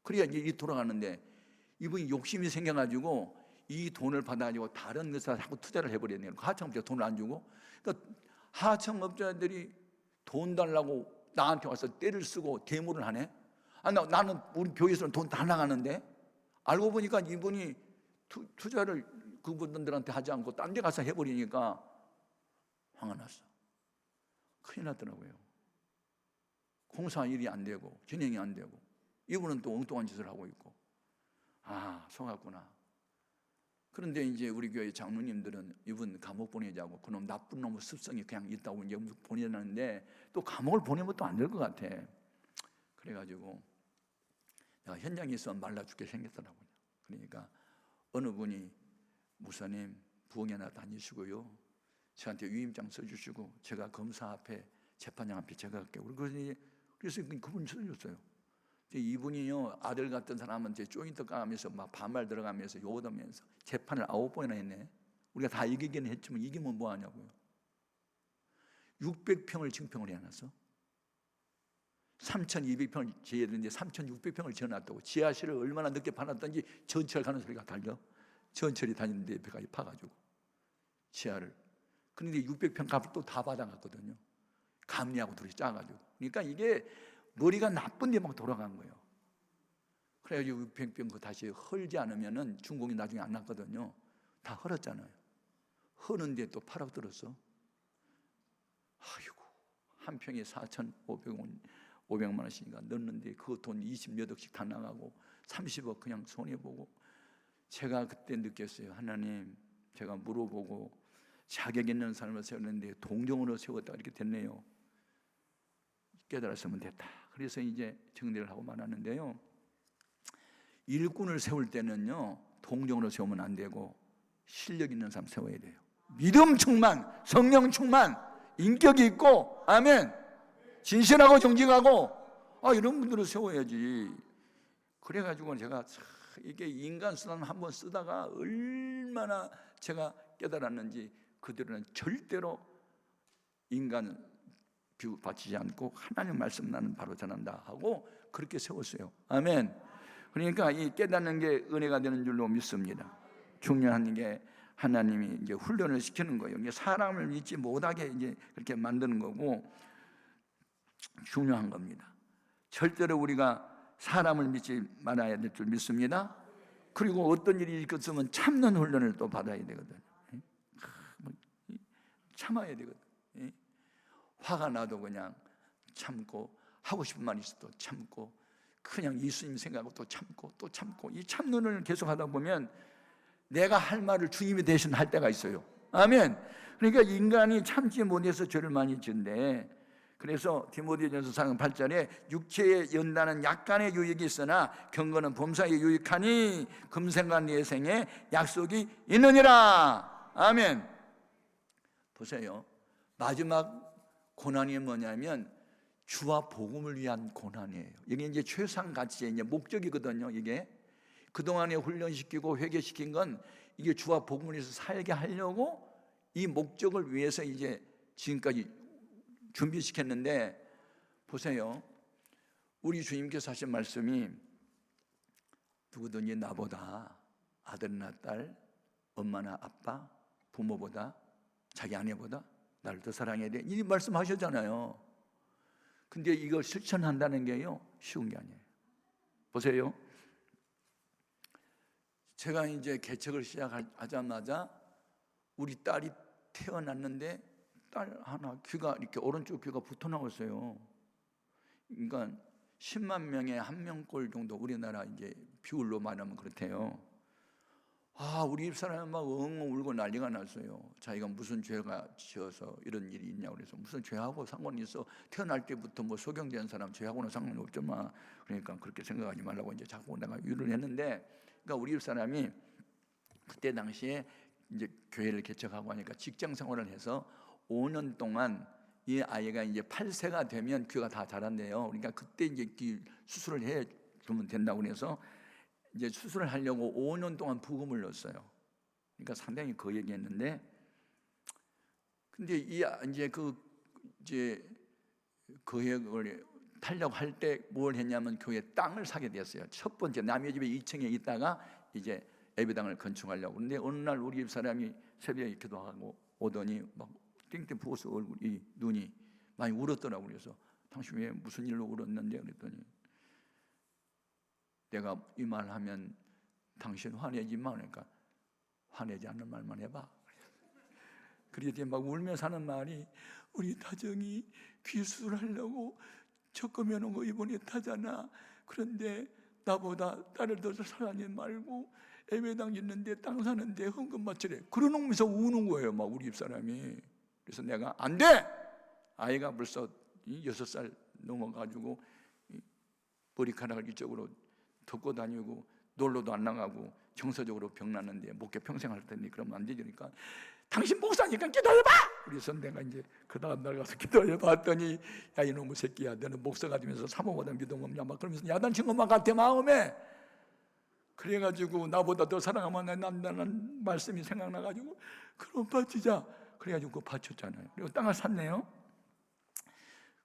그래야 이제 이 돌아가는데, 이분이 욕심이 생겨가지고 이 돈을 받아가지고 다른 것에 자꾸 투자를 해버렸네요. 하청업자 돈을 안 주고. 그러니까 하청업자들이 돈 달라고 나한테 와서 떼를 쓰고 대물을 하네. 나는 우리 교회에서는 돈 다 나가는데, 알고 보니까 이분이 투자를 그분들한테 하지 않고 딴 데 가서 해버리니까 화가 났어. 큰일 났더라고요. 공사 일이 안 되고 진행이 안 되고, 이분은 또 엉뚱한 짓을 하고 있고. 속았구나. 그런데 이제 우리 교회 장로님들은 이분 감옥 보내자고, 그놈 나쁜 놈의 습성이 그냥 있다고 이제 보내는데, 또 감옥을 보내면 또 안 될 것 같아. 그래가지고 내가 현장에 있으면 말라 죽게 생겼더라고요. 그러니까 어느 분이, 목사님 부흥회 하나 다니시고요, 저한테 위임장 써주시고 제가 검사 앞에 재판장 앞에 제가 할게요. 그래서 그분이 써줬어요. 이분이요 아들 같은 사람한테 쪼인떡 까면서 막 반말 들어가면서 욕하면서 재판을 9번이나 했네. 우리가 다 이기기는 했지만 이기면 뭐 하냐고요. 600평을 증평을 해놨어. 3,200평을 지어야 되는데 3,600평을 지어놨다고. 지하실을 얼마나 늦게 파놨던지 전철 가는 소리가 달려. 전철이 다니는데 배까지 파가지고 지하를. 그런데 600평 값을 또 다 받아갔거든요. 감리하고 둘이 짜가지고. 그러니까 이게 머리가 나쁜 데 막 돌아간 거예요. 그래가지고 600평 그 다시 헐지 않으면은 준공이 나중에 안 났거든요. 다 헐었잖아요. 허는데 또 8억 들었어. 아이고, 한 평에 4,500만 원씩이니까 넣는데 그 돈 20몇 억씩 다 나가고 30억 그냥 손해보고. 제가 그때 느꼈어요. 하나님, 제가 물어보고 자격 있는 사람을 세웠는데 동정으로 세웠다 이렇게 됐네요. 깨달았으면 됐다. 그래서 이제 정리를 하고 말하는데요, 일꾼을 세울 때는요 동정으로 세우면 안 되고 실력 있는 사람 세워야 돼요. 믿음 충만, 성령 충만, 인격이 있고, 아멘, 진실하고 정직하고, 이런 분들을 세워야지. 그래가지고 제가 이게 인간 수단 한번 쓰다가 얼마나 제가 깨달았는지, 그들은 절대로 인간 비유 바치지 않고 하나님 말씀 나는 바로 전한다 하고 그렇게 세웠어요. 아멘. 그러니까 이 깨닫는 게 은혜가 되는 줄로 믿습니다. 중요한 게 하나님이 이제 훈련을 시키는 거예요. 이제 사람을 믿지 못하게 이제 그렇게 만드는 거고, 중요한 겁니다. 절대로 우리가 사람을 믿지 말아야 될 줄 믿습니다. 그리고 어떤 일이 있었으면 참는 훈련을 또 받아야 되거든요. 참아야 되거든. 화가 나도 그냥 참고, 하고 싶은 말이 있어도 참고, 그냥 예수님 생각하고 또 참고 또 참고, 이 참는을 계속 하다 보면 내가 할 말을 주님이 대신 할 때가 있어요. 아멘. 그러니까 인간이 참지 못해서 죄를 많이 짓는데, 그래서 디모데전서 4장 8절에 육체에 연단은 약간의 유익이 있으나 경건은 범사에 유익하니 금생과 예생에 약속이 있느니라. 아멘. 보세요. 마지막 고난이 뭐냐면 주와 복음을 위한 고난이에요. 이게 이제 최상 가치의 이제 목적이거든요. 이게 그동안에 훈련시키고 회개시킨 건 이게 주와 복음을 위해서 살게 하려고 이 목적을 위해서 이제 지금까지 준비시켰는데, 보세요. 우리 주님께서 하신 말씀이 누구든지 나보다 아들이나 딸, 엄마나 아빠, 부모보다 자기 아내보다 나를 더 사랑해야 돼, 이 말씀하셨잖아요. 근데 이걸 실천한다는 게요 쉬운 게 아니에요. 보세요. 제가 이제 개척을 시작하자마자 우리 딸이 태어났는데 딸 하나 귀가 이렇게 오른쪽 귀가 붙어 나왔어요. 그러니까 10만 명에 1명꼴 정도 우리나라 이제 비율로 말하면 그렇대요. 우리 집사람은 막 엉엉 울고 난리가 났어요. 자기가 무슨 죄가 지어서 이런 일이 있냐고 그래서, 무슨 죄하고 상관이 있어? 태어날 때부터 뭐 소경된 사람 죄하고는 상관이 없지만, 그러니까 그렇게 생각하지 말라고 이제 자꾸 내가 유를 했는데, 그러니까 우리 집사람이 그때 당시에 이제 교회를 개척하고 하니까 직장 생활을 해서 5년 동안 이 아이가 이제 8세가 되면 귀가 다 자란대요. 그러니까 그때 이제 귀 수술을 해 주면 된다고 그래서 이제 수술을 하려고 5년 동안 부금을 넣었어요. 그러니까 상당히 그 얘기했는데, 근데 이제 계획을 타려고 할 때 뭘 했냐면 교회 땅을 사게 됐어요. 첫 번째 남의 집에 2층에 있다가 이제 예배당을 건축하려고. 근데 어느 날 우리 집 사람이 새벽에 기도하고 오더니 막 땡땡 부어서 얼굴이, 눈이 많이 울었더라고요. 그래서 당신 왜 무슨 일로 울었는데 그랬더니, 내가 이 말 하면 당신 화내지 마. 그러니까 화내지 않는 말만 해봐. 그랬더니 막 울면서 하는 말이, 우리 다정이 귀 수술하려고 적금해 놓은 거 이번에 타잖아. 그런데 나보다 딸을 더 사랑하지 말고 예배당 짓는데 땅 사는데 헌금 바치래. 그러면서 우는 거예요, 막 우리 집사람이. 그래서 내가 안 돼! 아이가 벌써 6살 넘어가지고 머리카락을 이쪽으로 덮고 다니고 놀러도 안 나가고 정서적으로 병났는데 목회 평생 할 텐데 그러면 안 되니까, 당신 목사니까 기도해봐! 그래서 내가 이제 그 다음 날 가서 기도해봤더니, 야 이놈의 새끼야, 너는 목사가 되면서 사모보다 믿음 없냐 막 그러면서 야단친 것만 같아 마음에. 그래가지고 나보다 더 사랑하면 난다는 말씀이 생각나가지고, 그럼 바치자. 그래가지고 그거 바쳤잖아요. 그리고 땅을 샀네요.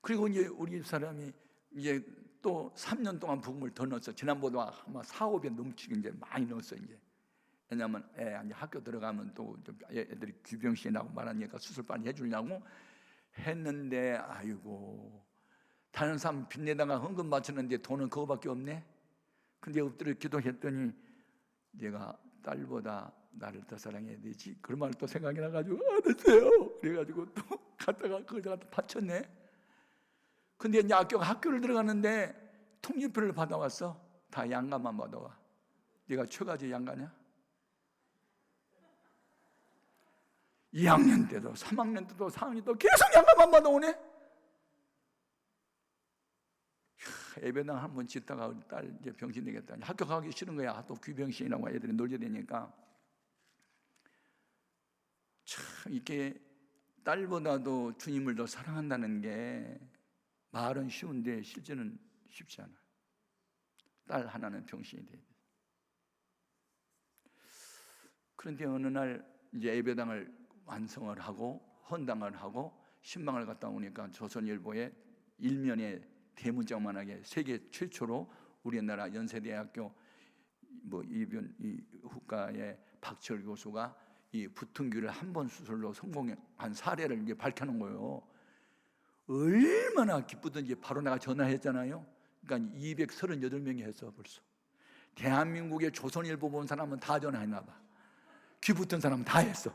그리고 이제 우리 집 사람이 이제 또 3년 동안 부금을 더 넣었어. 지난번보다 아마 4-5배 넘치게 이제 많이 넣었어 이제. 왜냐하면 이제 학교 들어가면 또 애들이 귀병신이 나고 말하니까 수술 빨리 해주려고 했는데, 아이고 다른 사람 빚내다가 헌금 바쳤는데 돈은 그거밖에 없네. 근데 엎드려 기도했더니, 내가 딸보다 나를 더 사랑해야 되지, 그런 말 또 생각이 나가지고 알았어요. 그래가지고 또 갔다가 그걸 갖다 바쳤네. 근데 이제 학교를 들어갔는데 통지표를 받아왔어. 다 양가만 받아와. 네가 최가지 양가냐? 2학년 때도 3학년 때도 4학년 때도 계속 양가만 받아오네. 예배당 한번 짓다가 우리 딸 이제 병신 되겠다. 학교 가기 싫은 거야. 또 귀병신이라고 애들이 놀게 되니까. 참 이게 딸보다도 주님을 더 사랑한다는 게 말은 쉬운데 실제는 쉽지 않아요. 딸 하나는 병신이 돼야 돼. 그런데 어느 날 이제 예배당을 완성을 하고 헌당을 하고 신방을 갔다 오니까 조선일보에 일면에 대문짝만하게 세계 최초로 우리나라 연세대학교 이변 후과의 박철 교수가 이 붙은 귀를 한 번 수술로 성공한 사례를 이제 밝혀놓은 거예요. 얼마나 기쁘든지 바로 내가 전화했잖아요. 그러니까 238명이 했어 벌써. 대한민국의 조선일보 본 사람은 다 전화했나 봐. 귀 붙은 사람은 다 했어.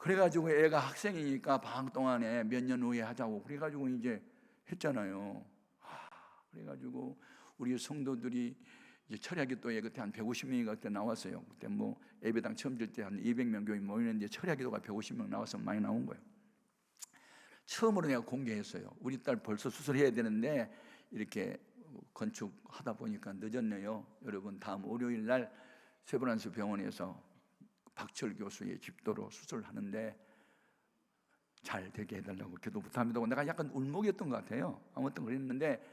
그래가지고 애가 학생이니까 방학 동안에 몇 년 후에 하자고 그래가지고 이제 했잖아요. 그래가지고 우리 성도들이 이제 철야기도에 그때 한 150명이 그때 나왔어요. 그때 뭐 예배당 처음 질 때 한 200명 교인 모이는데 철야기도가 150명 나와서 많이 나온 거예요. 처음으로 내가 공개했어요. 우리 딸 벌써 수술해야 되는데 이렇게 건축하다 보니까 늦었네요. 여러분 다음 월요일 날 세브란스 병원에서 박철 교수의 집도로 수술하는데 잘 되게 해달라고 기도 부탁합니다. 내가 약간 울먹였던 것 같아요. 아무튼 그랬는데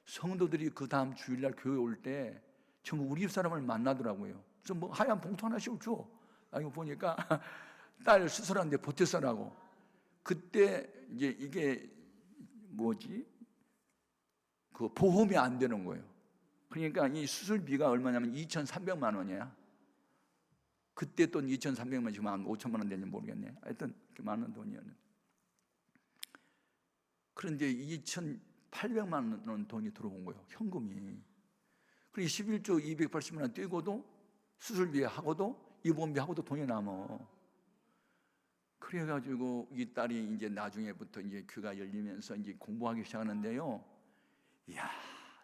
성도들이 그 다음 주일날 교회 올 때 전부 우리 집 사람을 만나더라고요. 그래서 뭐 하얀 봉투 하나씩 줘. 이거 보니까 딸 수술하는데 보태서라고. 그때 이제 이게 뭐지? 그 보험이 안 되는 거예요. 그러니까 이 수술비가 얼마냐면 2,300만 원이야. 그때 돈 2,300만, 지금 한 5천만 원 되는지 모르겠네. 하여튼 그렇게 많은 돈이었는데. 그런데 2,800만 원 돈이 들어온 거예요. 현금이. 그리고 11조 280만 원 떼고도 수술비 하고도 입원비 하고도 돈이 남어. 그래가지고 이 딸이 이제 나중에부터 이제 교회가 열리면서 이제 공부하기 시작하는데요. 이야,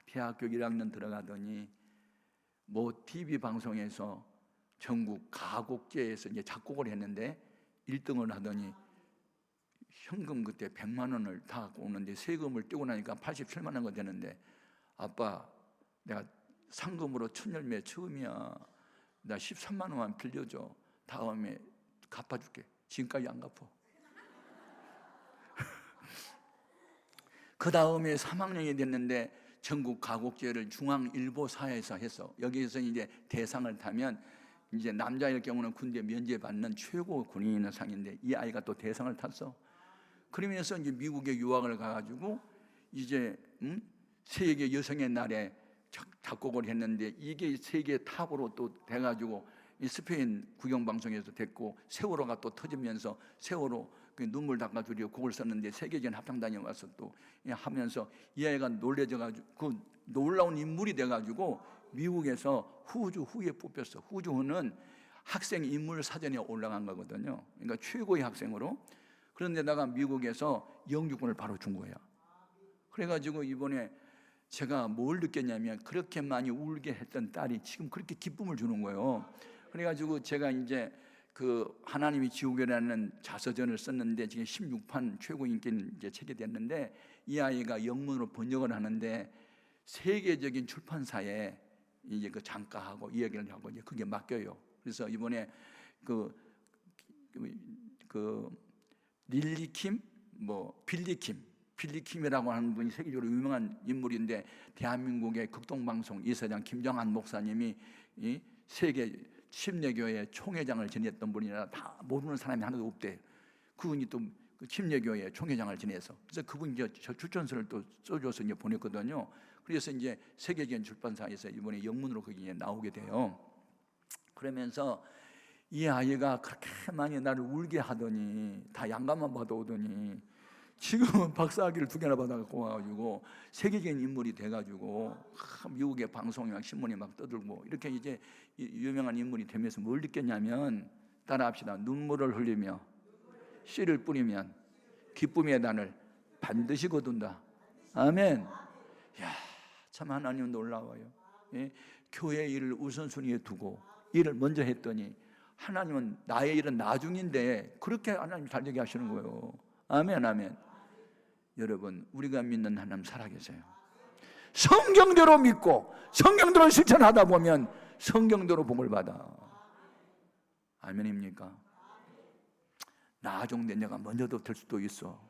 대학교 1학년 들어가더니 뭐 TV 방송에서 전국 가곡제에서 이제 작곡을 했는데 1등을 하더니 현금 그때 100만 원을 다 갖고 오는데 세금을 떼고 나니까 87만 원가 되는데, 아빠 내가 상금으로 첫 열매 처음이야. 나 13만 원만 빌려줘. 다음에 갚아줄게. 지금까지 안 갚아. 그 다음에 3학년이 됐는데 전국 가곡제를 중앙일보사에서 했어. 여기에서 이제 대상을 타면 이제 남자일 경우는 군대 면제받는 최고 군인의 상인데 이 아이가 또 대상을 탔어. 그러면서 이제 미국에 유학을 가가지고 이제 세계 여성의 날에 작곡을 했는데 이게 세계 탑으로 또 돼가지고 이 스페인 국영방송에서 됐고 세월호가 또 터지면서 세월호 그 눈물 닦아주려 곡을 썼는데 세계적인 합창단이 와서 또 하면서 이 아이가 놀래져가지고 그 놀라운 인물이 돼가지고 미국에서 후주 후에 뽑혔어. 후주는 학생 인물 사전에 올라간 거거든요. 그러니까 최고의 학생으로. 그런데다가 미국에서 영주권을 바로 준 거예요. 그래가지고 이번에 제가 뭘 느꼈냐면 그렇게 많이 울게 했던 딸이 지금 그렇게 기쁨을 주는 거예요. 그래가지고 제가 이제 그 하나님이 지옥이라는 자서전을 썼는데 지금 16판 최고 인기 이제 책이 됐는데 이 아이가 영문으로 번역을 하는데 세계적인 출판사에 이제 그 장가하고 이야기를 하고 이제 그게 맡겨요. 그래서 이번에 그 릴리킴, 뭐 빌리킴이라고 하는 분이 세계적으로 유명한 인물인데 대한민국의 극동방송 이사장 김정한 목사님이 이 세계 침례교회 총회장을 지냈던 분이라 다 모르는 사람이 하나도 없대. 그분이 또 그 침례교회 총회장을 지내서 그래서 그분이 저 추천서를 또 써줘서 이제 보냈거든요. 그래서 이제 세계적인 출판사에서 이번에 영문으로 거기에 나오게 돼요. 그러면서 이 아이가 그렇게 많이 나를 울게 하더니 다 양감만 받아오더니 지금은 박사학위를 2개나 받아갖고 와가지고 세계적인 인물이 돼가지고 미국의 방송이 막 신문이 막 떠들고 이렇게 이제 유명한 인물이 되면서 뭘 느꼈냐면 따라합시다. 눈물을 흘리며 씨를 뿌리면 기쁨의 단을 반드시 거둔다. 아멘. 야, 참 하나님 놀라워요. 예? 교회 일을 우선순위에 두고 일을 먼저 했더니 하나님은 나의 일은 나중인데 그렇게 하나님 잘 되게 하시는 거예요. 아멘, 아멘. 여러분, 우리가 믿는 하나님 살아계세요. 성경대로 믿고 성경대로 실천하다 보면 성경대로 복을 받아. 아멘입니까? 나중된 자가 먼저도 될 수도 있어.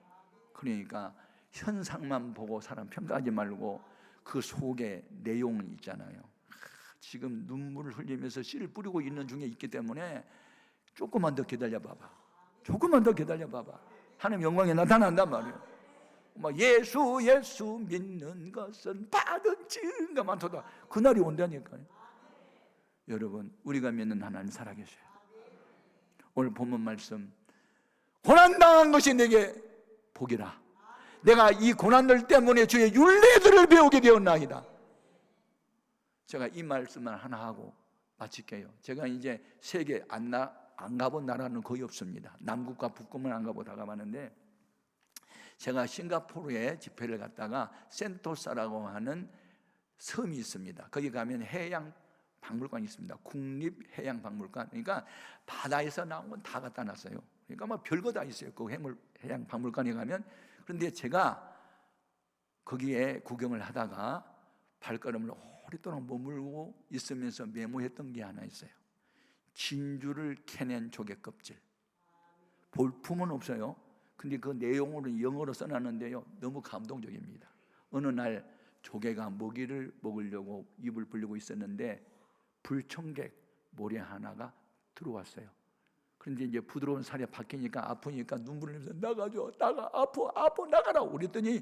그러니까 현상만 보고 사람 평가하지 말고 그 속에 내용은 있잖아요. 지금 눈물을 흘리면서 씨를 뿌리고 있는 중에 있기 때문에 조금만 더 기다려 봐봐. 조금만 더 기다려 봐봐. 하나님 영광이 나타난단 말이에요. 막 예수 믿는 것은 받은 증거 많도다. 그날이 온다니까요. 여러분, 우리가 믿는 하나님 살아계셔요. 오늘 본문 말씀, 고난당한 것이 내게 복이라. 내가 이 고난들 때문에 주의 율례들을 배우게 되었나이다. 제가 이 말씀을 하나 하고 마칠게요. 제가 이제 세계 안 가본 나라는 거의 없습니다. 남극과 북극만 안 가보다 가봤는데, 제가 싱가포르에 집회를 갔다가 센토사라고 하는 섬이 있습니다. 거기 가면 해양 박물관이 있습니다. 국립해양박물관. 그러니까 바다에서 나온 건 다 갖다 놨어요. 그러니까 뭐 별거 다 있어요. 그 해양 박물관에 가면. 그런데 제가 거기에 구경을 하다가 발걸음을 오랫동안 머물고 있으면서 메모했던 게 하나 있어요. 진주를 캐낸 조개 껍질. 볼품은 없어요. 근데 그 내용으로 영어로 써놨는데요, 너무 감동적입니다. 어느 날 조개가 먹이를 먹으려고 입을 벌리고 있었는데 불청객 모래 하나가 들어왔어요. 그런데 이제 부드러운 살이 바뀌니까 아프니까 눈물을 흘리면서 나가줘, 나가, 아파, 나가라고 그랬더니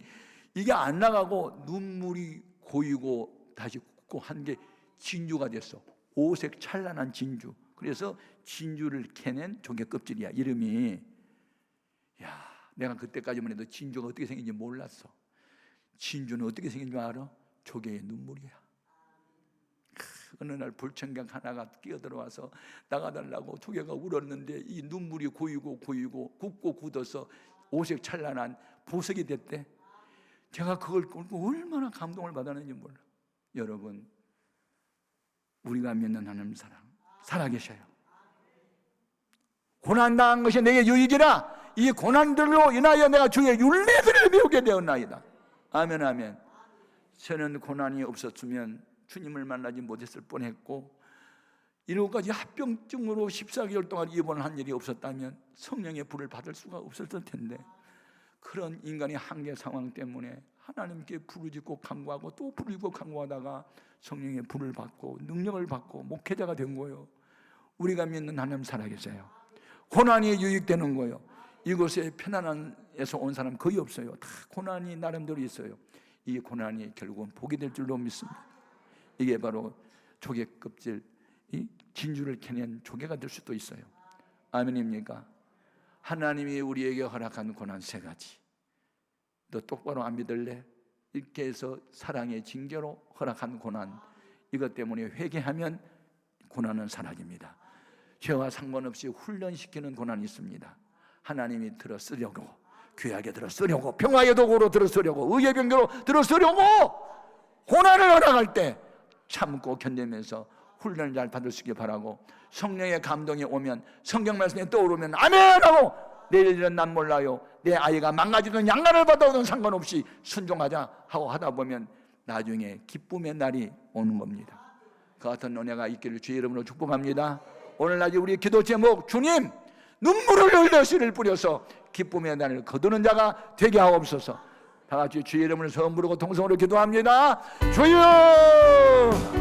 이게 안 나가고 눈물이 고이고 다시 굳고 한 게 진주가 됐어. 오색 찬란한 진주. 그래서 진주를 캐낸 조개 껍질이야, 이름이. 야, 내가 그때까지만 해도 진주가 어떻게 생긴지 몰랐어. 진주는 어떻게 생긴 줄 알아? 조개의 눈물이야. 어느 날 불청객 하나가 끼어들어와서 나가달라고 조개가 울었는데 이 눈물이 고이고 굳고 굳어서 오색 찬란한 보석이 됐대. 제가 그걸 보고 얼마나 감동을 받았는지 몰라. 여러분, 우리가 믿는 하나님 사랑 살아계셔요. 고난당한 것이 내게 유익이라. 이 고난들로 인하여 내가 주의 율례들을 배우게 되었나이다. 아멘, 아멘. 저는 고난이 없었으면 주님을 만나지 못했을 뻔했고, 이로까지 합병증으로 14개월 동안 입원한 일이 없었다면 성령의 불을 받을 수가 없었을 텐데, 그런 인간의 한계 상황 때문에 하나님께 부르짖고 간구하고 또 부르짖고 간구하다가 성령의 불을 받고 능력을 받고 목회자가 된 거예요. 우리가 믿는 하나님 살아계세요. 고난이 유익되는 거예요. 이곳에 편안함에서 온 사람 거의 없어요. 다 고난이 나름대로 있어요. 이 고난이 결국은 복이 될 줄로 믿습니다. 이게 바로 조개 껍질, 이 진주를 캐낸 조개가 될 수도 있어요. 아멘입니까? 하나님이 우리에게 허락한 고난 3가지. 너 똑바로 안 믿을래? 이렇게 해서 사랑의 징계로 허락한 고난, 이것 때문에 회개하면 고난은 사라집니다. 죄와 상관없이 훈련시키는 고난이 있습니다. 하나님이 들어 쓰려고, 귀하게 들어 쓰려고, 평화의 도구로 들어 쓰려고, 의의 병거로 들어 쓰려고 고난을 허락할 때 참고 견디면서 훈련을 잘 받을 수 있길 바라고, 성령의 감동이 오면, 성경 말씀이 떠오르면 아멘하고, 내일 일은 난 몰라요, 내 아이가 망가지든 양날을 받아오든 상관없이 순종하자 하고 하다 보면 나중에 기쁨의 날이 오는 겁니다. 그 같은 은혜가 있기를 주의 이름으로 축복합니다. 오늘날 우리 기도 제목, 주님 눈물을 흘려 씨를 뿌려서 기쁨의 날을 거두는 자가 되게 하옵소서. 다 같이 주의 이름을 처음 부르고 통성으로 기도합니다. 주여!